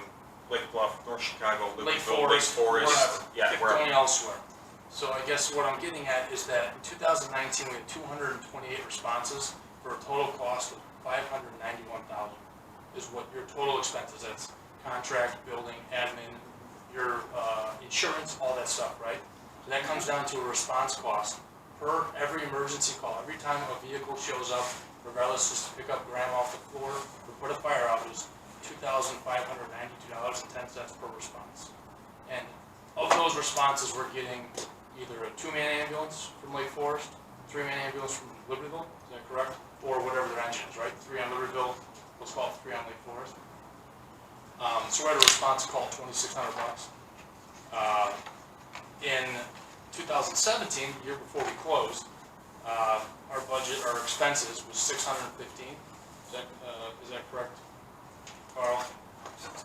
Lake Bluff, North Chicago, Lake Libertyville, Lake Forest, Forest. wherever. Yeah, wherever. Going elsewhere. So I guess what I'm getting at is that in 2019, we had 228 responses for a total cost of $591,000 is what your total expenses, that's contract, building, admin, your insurance, all that stuff, right? So that comes down to a response cost per every emergency call. Every time a vehicle shows up, regardless, just to pick up grandma off the floor or put a fire out, is $2,592.10 per response. And of those responses, we're getting either a 2-man ambulance from Lake Forest, 3-man ambulance from Libertyville, is that correct? Or whatever their engine is, right? 3 on Libertyville, let's call it 3 on Lake Forest. So we're at a response call, $2,600. In 2017, the year before we closed, our budget, our expenses was $615. Is that correct, Carl?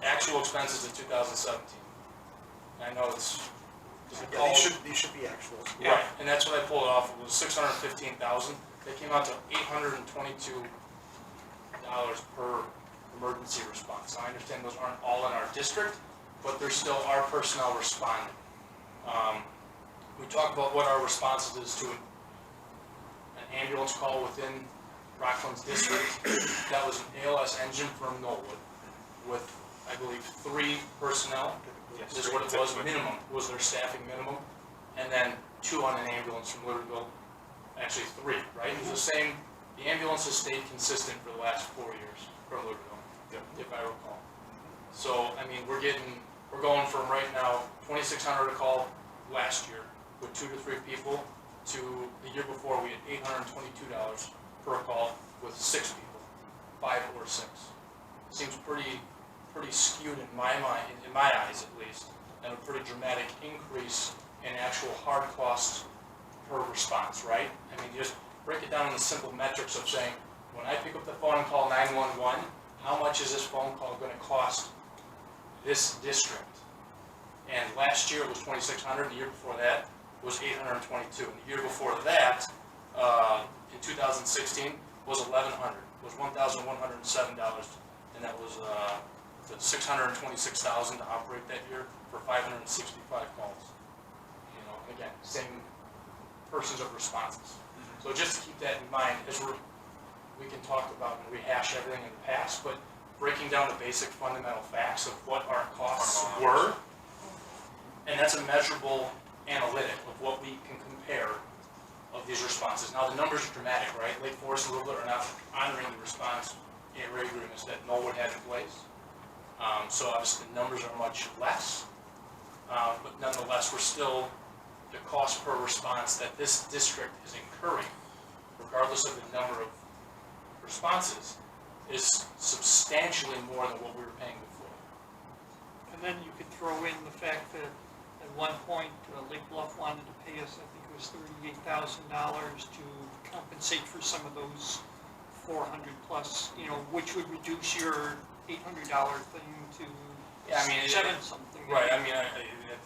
Actual expenses in 2017. I know it's. Yeah, these should be actual. Right, and that's what I pulled off, it was $615,000, that came out to $822 per emergency response. I understand those aren't all in our district, but they're still our personnel responding. We talked about what our responses is to an ambulance call within Rockland's district. That was an ALS engine from Knollwood with, I believe, 3 personnel. Yes, Is what it was, minimum, was their staffing minimum, and then 2 on an ambulance from Libertyville, actually 3, right? It was the same, the ambulance has stayed consistent for the last 4 years from Libertyville, if I recall. So, I mean, we're going from right now, 2,600 a call last year with 2 to 3 people, to the year before, we had $822 per call with 6 people, 5 or 6. Seems pretty skewed in my mind, in my eyes at least, and a pretty dramatic increase in actual hard costs per response, right? I mean, you just break it down in the simple metrics of saying, when I pick up the phone and call 911, how much is this phone call gonna cost this district? And last year it was 2,600, the year before that was 822, and the year before that, in 2016, was 1,100, was $1,107, and that was, the $626,000 to operate that year for 565 calls. You know, and again, same persons of responses. So just to keep that in mind, as we can talk about and rehash everything in the past, but breaking down the basic fundamental facts of what our costs were, and that's a measurable analytic of what we can compare of these responses. Now, the numbers are dramatic, right? Lake Forest and Libertyville are not honoring the response rate agreements that Knollwood had in place. So obviously the numbers are much less, but nonetheless, we're still, the cost per response that this district is incurring, regardless of the number of responses, is substantially more than what we were paying before. And then you could throw in the fact that at one point, Lake Bluff wanted to pay us, I think it was $38,000 to compensate for some of those 400 plus, you know, which would reduce your $800 thing to Yeah, I mean, seven something. Right, I mean, at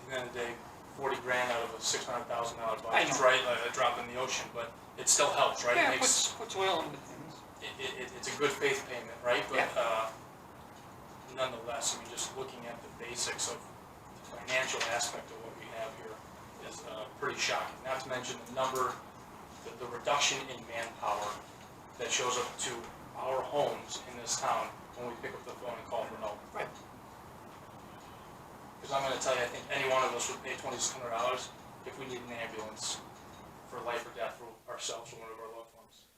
the end of the day, 40 grand out of a $600,000 I budget, know. right, a drop in the ocean, but it still helps, right? Yeah, It makes, puts oil into things. it's a good faith payment, right? But, Yeah. nonetheless, I mean, just looking at the basics of the financial aspect of what we have here is, pretty shocking. Not to mention the number, the reduction in manpower that shows up to our homes in this town when we pick up the phone and call for help. Right. Because I'm gonna tell you, I think any one of us would pay $2,600 if we need an ambulance for life or death for ourselves or one of our loved ones,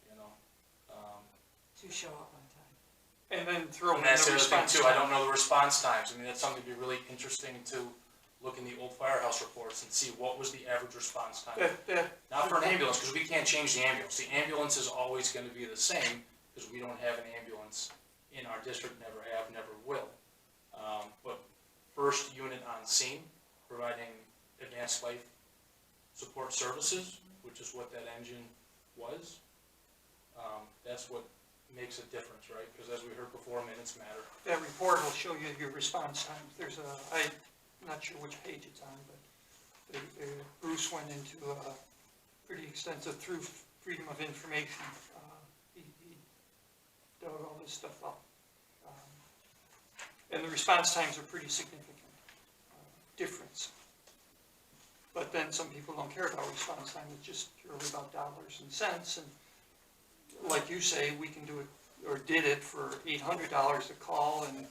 you know? To show up on time. And then throw in And that's the the other thing response too, I time. don't know the response times. I mean, that's something that'd be really interesting to look in the old firehouse reports and see what was the average response time. Not for an ambulance, because we can't change the ambulance. The ambulance is always gonna be the same, because we don't have an ambulance in our district, never have, never will. But first unit on scene, providing advanced life support services, which is what that engine was. That's what makes a difference, right? Because as we heard before, minutes matter. That report will show you your response times. There's I'm not sure which page it's on, but Bruce went into a pretty extensive through Freedom of Information. He dug all this stuff up. And the response times are pretty significant difference. But then some people don't care about response time, it's just purely about dollars and cents. And like you say, we can do it, or did it for $800 a call, and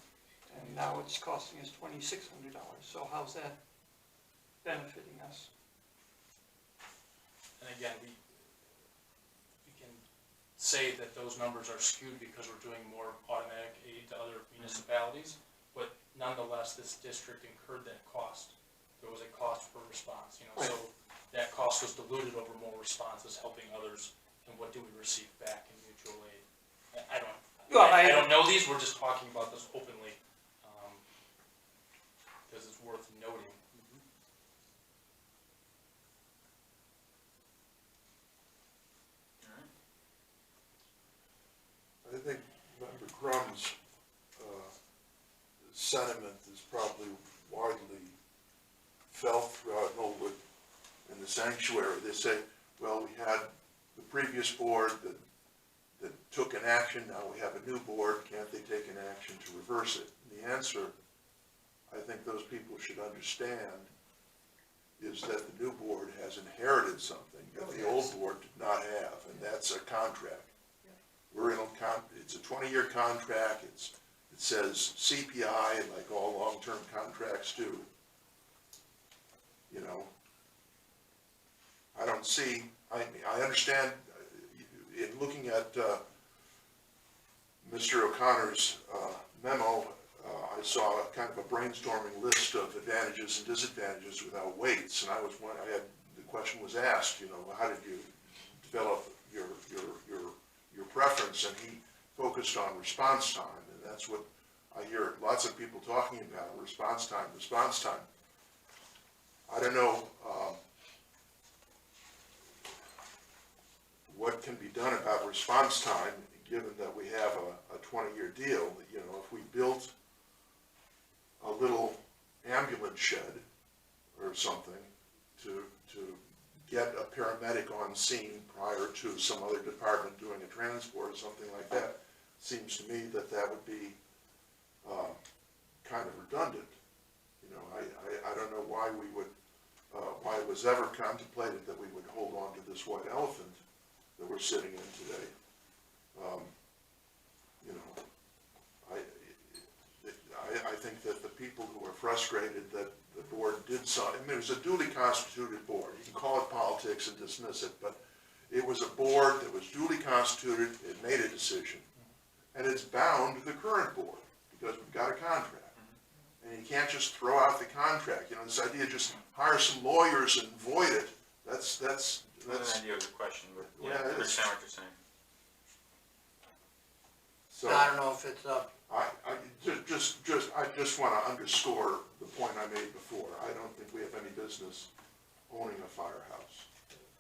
now it's costing us $2,600. So how's that benefiting us? And again, we can say that those numbers are skewed because we're doing more automatic aid to other municipalities, but nonetheless, this district incurred that cost. There was a cost per response, you know, so that cost was diluted over more responses, helping others, and what do we receive back in mutual aid? I don't know these, we're just talking about this openly, because it's worth noting. I think Member Crumb's sentiment is probably widely felt throughout Knollwood in the sanctuary. They say, well, we had the previous board that took an action, now we have a new board, can't they take an action to reverse it? And the answer, I think those people should understand, is that the new board has inherited something that the old board did not have, and that's a contract. We're in it's a 20-year contract, it says CPI, like all long-term contracts do. You know, I don't see, I understand, in looking at Mr. O'Connor's memo, I saw a kind of a brainstorming list of advantages and disadvantages without weights, and the question was asked, you know, how did you develop your preference, and he focused on response time, and that's what I hear lots of people talking about, response time. I don't know what can be done about response time, given that we have a 20-year deal. You know, if we built a little ambulance shed or something to get a paramedic on scene prior to some other department doing a transport or something like that, seems to me that would be kind of redundant. You know, I don't know why we would, why it was ever contemplated that we would hold on to this white elephant that we're sitting in today. You know, I think that the people who are frustrated that the board did so, I mean, it was a duly constituted board. You can call it politics and dismiss it, but it was a board that was duly constituted, it made a decision, and it's bound to the current board, because we've got a contract. And you can't just throw out the contract, you know, this idea of just hire some lawyers and void it, that's. That's an idea of the question, but yeah, Yeah, I understand what you're saying. So, I don't know if it's a I just wanna underscore the point I made before. I don't think we have any business owning a firehouse.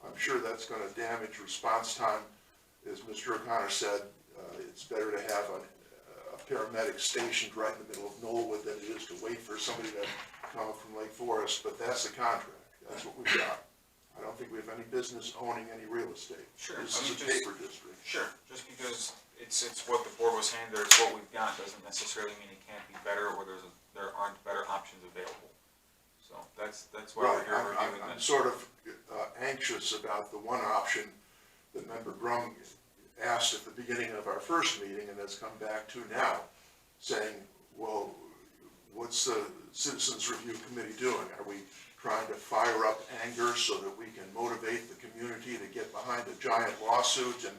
I'm sure that's gonna damage response time. As Mr. O'Connor said, it's better to have a paramedic stationed right in the middle of Knollwood than it is to wait for somebody to come up from Lake Forest, but that's the contract. That's what we've got. I don't think we have any business owning any real estate. Sure, This I mean, is a just- paper district. Sure, just because it's what the board was handed, or it's what we've got, doesn't necessarily mean it can't be better, or there aren't better options available. So that's why we're Right, here reviewing I'm this. sort of anxious about the one option that Member Grum asked at the beginning of our first meeting and has come back to now, saying, well, what's the Citizens Review Committee doing? Are we trying to fire up anger so that we can motivate the community to get behind a giant lawsuit and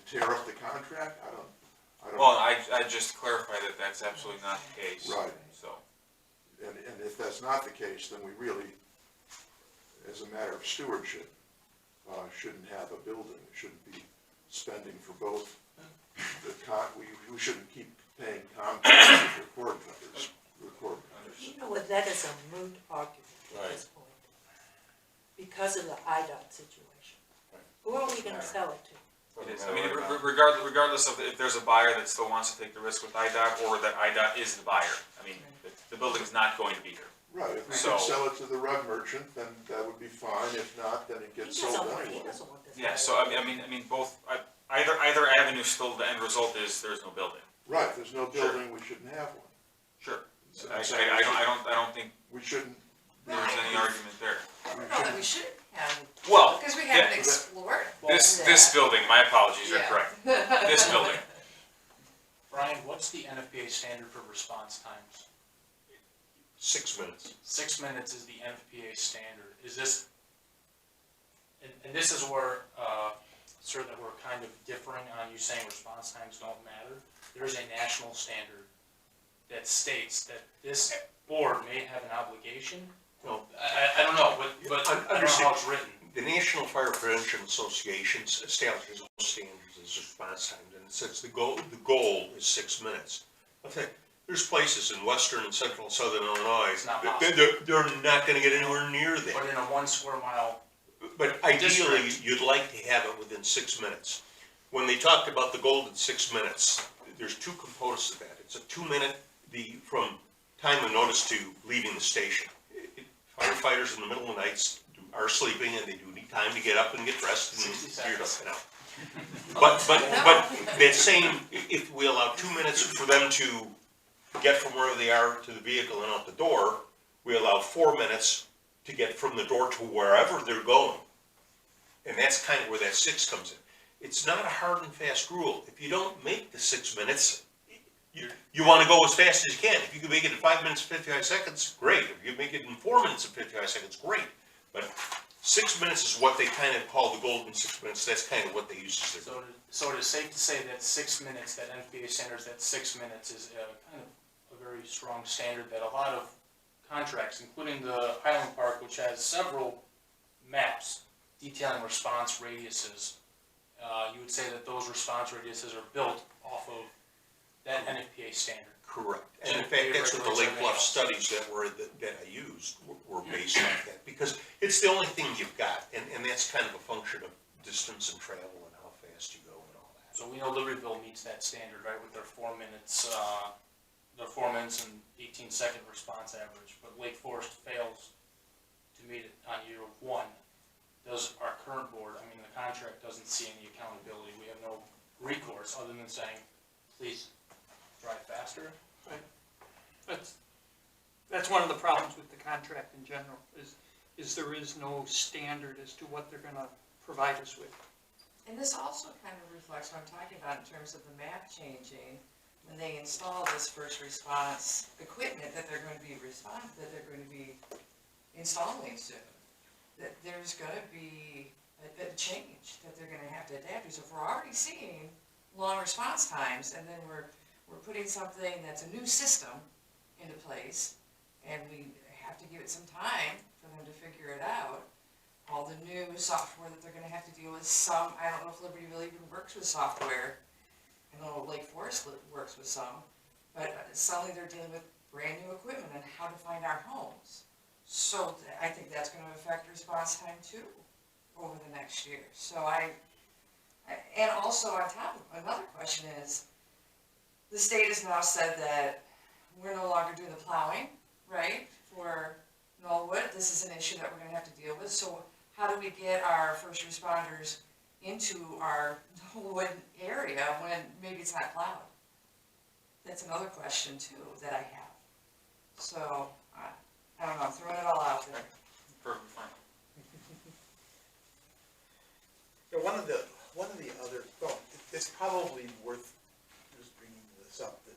tear up the contract? I don't. Well, I just clarify that that's absolutely not the case. Right. So, And if that's not the case, then we really, as a matter of stewardship, shouldn't have a building. Shouldn't be spending for both we shouldn't keep paying Comcast for cord cutters. You know what, that is a moot argument at this point, because of the IDOT situation. Who are we gonna sell it to? it is, I mean, regardless of if there's a buyer that still wants to take the risk with IDOT, or that IDOT is the buyer, I mean, the building's not going to be here. Right, if we So- can sell it to the rug merchant, then that would be fine. If not, then it He gets doesn't sold want, he anyway. doesn't want this. Yeah, guy. so I mean, both, either avenue, still the end result is there's no building. Right, there's no building, we shouldn't have one. Sure. So I I'm saying don't think we shouldn't, there's any argument there. I don't know that we should have, Well, because we haven't yeah, explored this that. building, my apologies, you're Yeah. correct. This building, Brian, what's the NFPA standard for response times? 6 minutes. 6 minutes is the NFPA standard. Is this, and this is where, sir, that we're kind of differing on you saying response times don't matter. There's a national standard that states that this board may have an obligation. Well, I don't know, but I don't know how it's written. The National Fire Prevention Association establishes those standards as response times, and it says the goal is 6 minutes. Okay, there's places in western and central and southern Illinois, It's not they're not gonna get anywhere near that. But in a 1 square mile, But ideally, district. you'd like to have it within 6 minutes. When they talked about the golden 6 minutes, there's two components to that. It's a 2-minute, from time of notice to leaving the station. Firefighters in the middle of the night are sleeping and they do need time to get up and get dressed and 60 geared up seconds. and out. But that same, if we allow 2 minutes for them to get from wherever they are to the vehicle and out the door, we allow 4 minutes to get from the door to wherever they're going. And that's kind of where that 6 comes in. It's not a hard and fast rule. If you don't make the 6 minutes, you want to go as fast as you can. If you can make it in 5 minutes and 55 seconds, great. If you make it in 4 minutes and 55 seconds, great. But 6 minutes is what they kind of call the golden 6 minutes. That's kind of what they use as their. so it is safe to say that 6 minutes, that NFPA standards, that 6 minutes is kind of a very strong standard that a lot of contracts, including the Highland Park, which has several maps detailing response radiuses, you would say that those response radiuses are built off of that NFPA standard. Correct. And in fact, that's what the Lake Bluff studies that I used were based on that. Because it's the only thing you've got, and that's kind of a function of distance and travel and how fast you go and all that. So we know Libertyville meets that standard, right, with their 4 minutes, their 4 minutes and 18-second response average, but Lake Forest fails to meet it on year 1. Does our current board, I mean, the contract doesn't see any accountability, we have no recourse other than saying, please drive faster? That's one of the problems with the contract in general, is there is no standard as to what they're gonna provide us with. And this also kind of reflects what I'm talking about in terms of the map changing, when they install this first response equipment that they're going to be installing soon. That there's gonna be a change that they're gonna have to adapt to. So if we're already seeing long response times, and then we're putting something that's a new system into place, and we have to give it some time for them to figure it out, all the new software that they're gonna have to deal with, I don't know if Libertyville even works with software, I know Lake Forest works with some, but suddenly they're dealing with brand new equipment and how to find our homes. So I think that's gonna affect response time too, over the next year. So and also on top of, another question is, the state has now said that we're no longer doing the plowing, right, for Knollwood. This is an issue that we're gonna have to deal with. So how do we get our first responders into our Knollwood area when maybe it's not plowed? That's another question too that I have. So, I don't know, I'm throwing it all out there. Perfectly fine. Yeah, one of the other, well, it's probably worth just bringing this up, that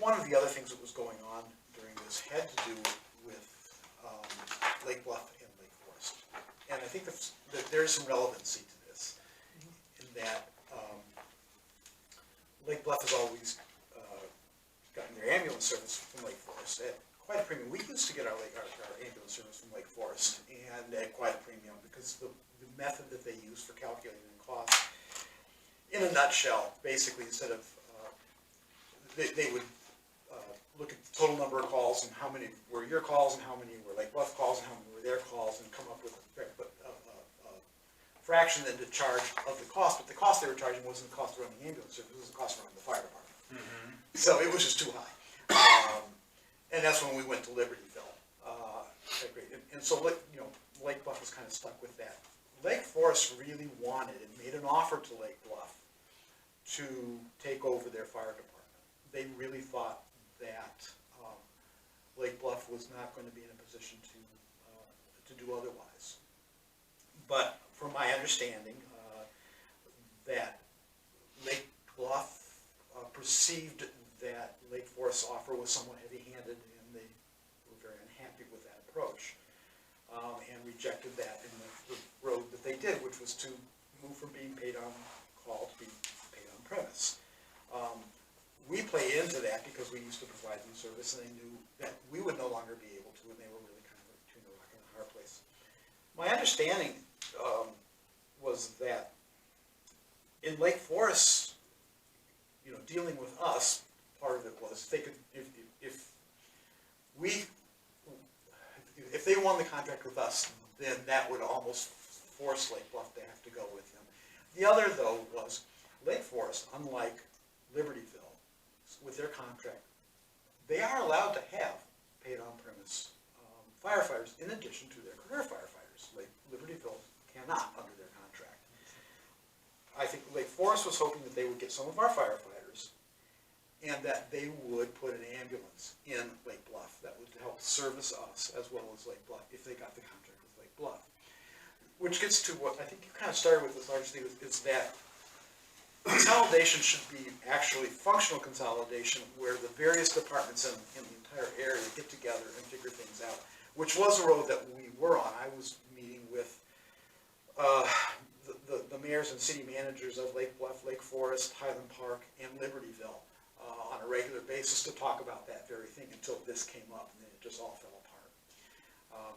one of the other things that was going on during this had to do with Lake Bluff and Lake Forest. And I think that there's some relevancy to this, in that Lake Bluff has always gotten their ambulance service from Lake Forest at quite a premium. We used to get our ambulance service from Lake Forest, and at quite a premium, because the method that they use for calculating cost, in a nutshell, basically, instead of, they would look at the total number of calls and how many were your calls and how many were Lake Bluff calls and how many were their calls, and come up with a fraction then to charge of the cost. But the cost they were charging wasn't the cost of running the ambulance service, it was the cost of running the fire department. So it was just too high. And that's when we went to Libertyville. And so, Lake Bluff was kind of stuck with that. Lake Forest really wanted and made an offer to Lake Bluff to take over their fire department. They really thought that Lake Bluff was not going to be in a position to do otherwise. But from my understanding, that Lake Bluff perceived that Lake Forest's offer was somewhat heavy-handed, and they were very unhappy with that approach, and rejected that in the road that they did, which was to move from being paid on call to being paid on premise. We play into that because we used to provide them service, and they knew that we would no longer be able to, and they were really kind of between the rock and the hard place. My understanding was that in Lake Forest, dealing with us, part of it was they could, if they won the contract with us, then that would almost force Lake Bluff to have to go with them. The other, though, was Lake Forest, unlike Libertyville, with their contract, they are allowed to have paid on-premise firefighters in addition to their career firefighters. Libertyville cannot under their contract. I think Lake Forest was hoping that they would get some of our firefighters, and that they would put an ambulance in Lake Bluff that would help service us as well as Lake Bluff if they got the contract with Lake Bluff. Which gets to what I think you kind of started with this large thing, is that consolidation should be actually functional consolidation, where the various departments in the entire area get together and figure things out, which was a road that we were on. I was meeting with the mayors and city managers of Lake Bluff, Lake Forest, Highland Park, and Libertyville on a regular basis to talk about that very thing, until this came up, and then it just all fell apart.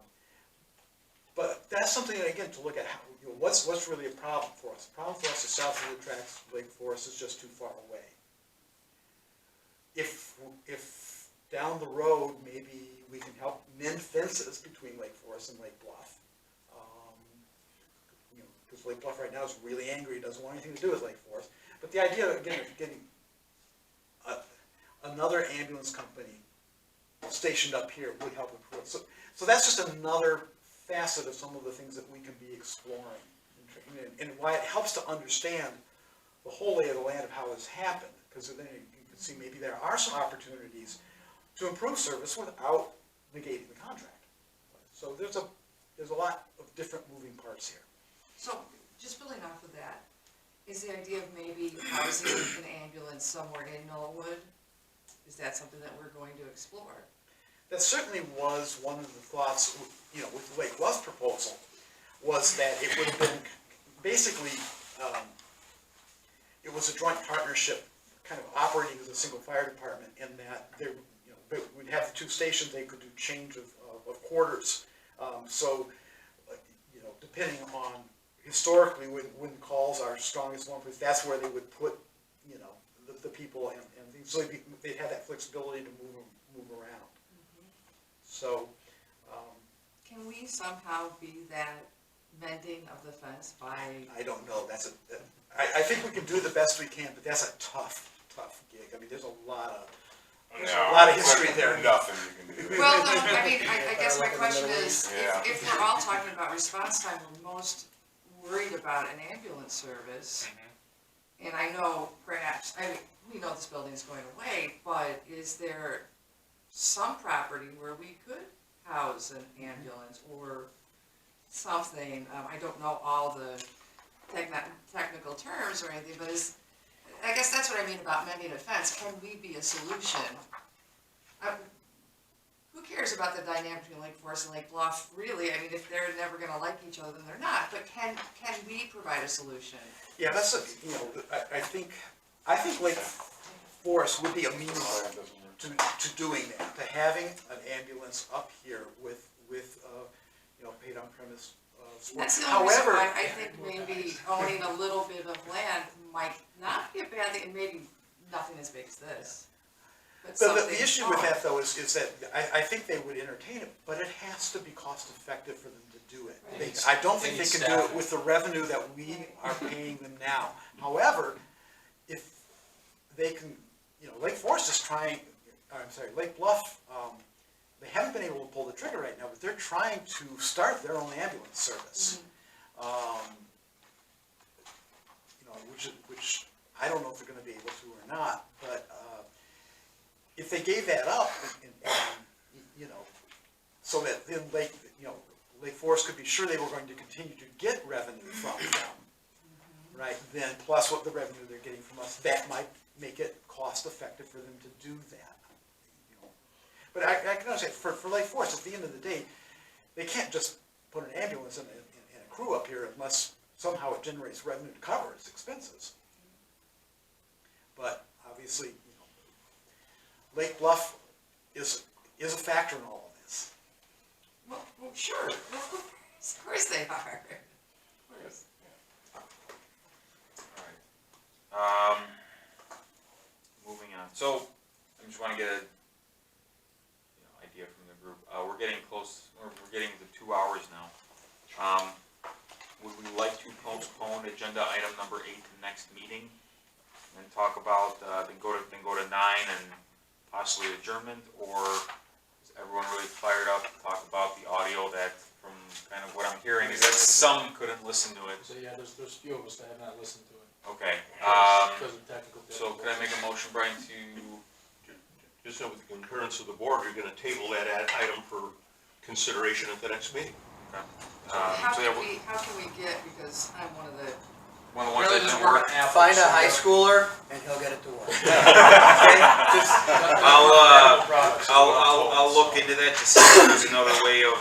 But that's something, again, to look at how, what's really a problem for us. The problem for us is south of the tracks, Lake Forest is just too far away. If down the road, maybe we can help mend fences between Lake Forest and Lake Bluff. Because Lake Bluff right now is really angry, doesn't want anything to do with Lake Forest. But the idea, again, of getting another ambulance company stationed up here would help improve. So that's just another facet of some of the things that we can be exploring, and why it helps to understand the whole lay of the land of how this happened, because then you can see maybe there are some opportunities to improve service without negating the contract. So there's a lot of different moving parts here. So, just building off of that, is the idea of maybe housing an ambulance somewhere in Knollwood? Is that something that we're going to explore? That certainly was one of the thoughts, with Lake Bluff's proposal, was that it would have been basically, it was a joint partnership, kind of operating as a single fire department, in that there, we'd have the two stations, they could do change of quarters. So, depending on historically when calls are strongest in one place, that's where they would put you know, the people and things, so they'd have that flexibility to move around. So, Can we somehow be that mending of the fence by, I don't know, I think we can do the best we can, but that's a tough gig. I mean, there's a lot of history there. Nothing you can do. well, no, I mean, I guess my question is, if we're all talking about response time, we're most worried about an ambulance service. And I know perhaps, I mean, we know this building's going away, but is there some property where we could house an ambulance or something? I don't know all the technical terms or anything, but I guess that's what I mean about mending a fence. Can we be a solution? Who cares about the dynamic between Lake Forest and Lake Bluff, really? I mean, if they're never gonna like each other, then they're not, but can we provide a solution? Yeah, that's I think Lake Forest would be amenable to doing that, to having an ambulance up here with paid on premise support. That's the only reason However, why I think maybe owning a little bit of land might not be a bad thing, and maybe nothing as big as this. But the something issue with small. that though is that I think they would entertain it, but it has to be cost effective for them to do it. Right. I don't think they can do it with the revenue that we are paying them now. However, if they can, Lake Forest is trying, Lake Bluff, they haven't been able to pull the trigger right now, but they're trying to start their own ambulance service. Which I don't know if they're gonna be able to or not, but, if they gave that up, so that then Lake Forest could be sure they were going to continue to get revenue from them, right? Then plus what the revenue they're getting from us, that might make it cost effective for them to do that. But I can understand, for Lake Forest, at the end of the day, they can't just put an ambulance and a crew up here unless somehow it generates revenue to cover its expenses. But obviously, Lake Bluff is a factor in all of this. Well, sure, of course they are. Alright. Moving on, so, I just wanna get a, idea from the group, we're getting close, we're getting to 2 hours now. Would we like to postpone agenda item number 8 to next meeting? And talk about, then go to 9 and possibly adjournment, or is everyone really fired up to talk about the audio that, from kind of what I'm hearing, is that some couldn't listen to it? So yeah, there's few of us that have not listened to it. Okay, Because of technical so could I make a motion, Brian, to, Just so with the concurrence of the board, you're gonna table that item for consideration at the next meeting. okay. How So yeah, can we get, because I'm one of the, one of the ones Really that just didn't work, work an Find a high schooler and he'll get it to work. I'll look into that to see if there's another way of,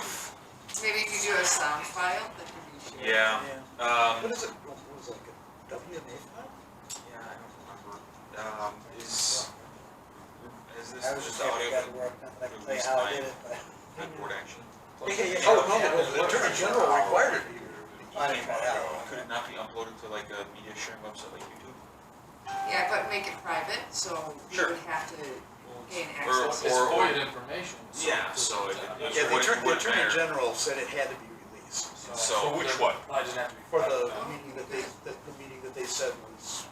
maybe if you do a sound file that can be shared. yeah, What is it, what was it, like a WMA file? yeah, I don't remember, is this I was just just happy audio it got to work, not that I can tell you how I did it, but. that board action? Yeah. Oh, no, the Attorney General required it. I didn't find out. Could it not be uploaded to like a media sharing website like YouTube? Yeah, but make it private, so you Sure. would have to gain Or- access. It's FOIA information. Yeah, so it- Yeah, the wouldn't Attorney matter. General said it had to be released. So- For which one? I just have to be. For private. the meeting that they said was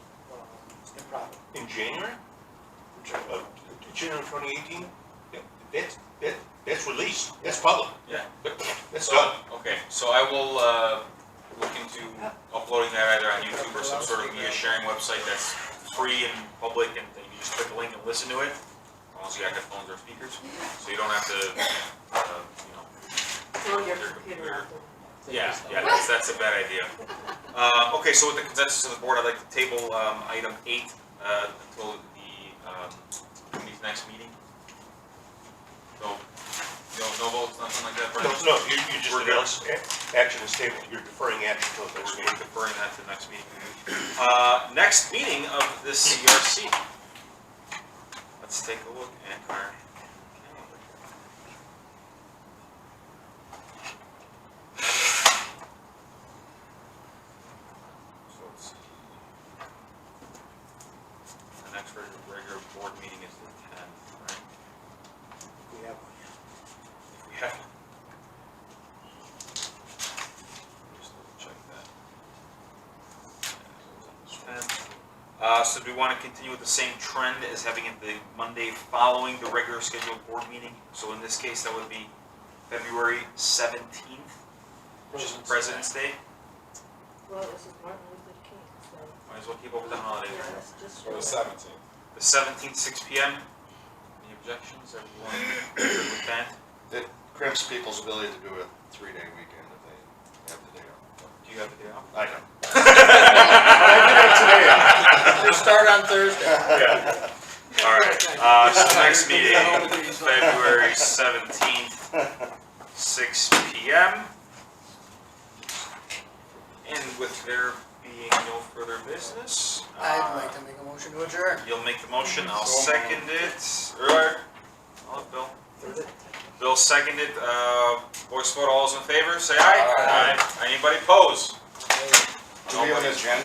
improper. In January? January 2018? That's released, that's public, Yeah. that's So, done. okay, so I will, look into uploading that either on YouTube or some sort of media sharing website that's free and public, and you can just click a link and listen to it, as long as you got headphones or speakers, so you don't have to, Throw your your computer out there. Yeah, that's a bad idea. Okay, so with the consensus of the board, I'd like to table, item 8, until the committee's next meeting. No votes, nothing like that, Brian? No, you just We're good. announced action is tabled, you're deferring action until the next We're meeting. deferring that to the next meeting. Next meeting of the CRC. Let's take a look at our calendar. So let's see. So do we want to continue with the same trend as having it the Monday following the regular scheduled board meeting? So in this case, that would be February 17th, which is President's Day. Well, this is Martin Luther King, so. Might as well keep up with the holidays, Yeah, right? it's just. Or the 17th. The 17th, 6 PM. Any objections? Everyone good with that? It crimps people's ability to do a 3-day weekend if they have the day off. Do you have the day off? I don't. Just start on Thursday. All right, so next meeting, February 17th, 6 PM. And with there being no further business, I'd like to make a motion to adjourn. you'll make the motion, I'll second it. Or, I'll let Bill. Bill seconded, voice vote, all those in favor, say aye. Aye. Anybody pose? Do we have an agenda?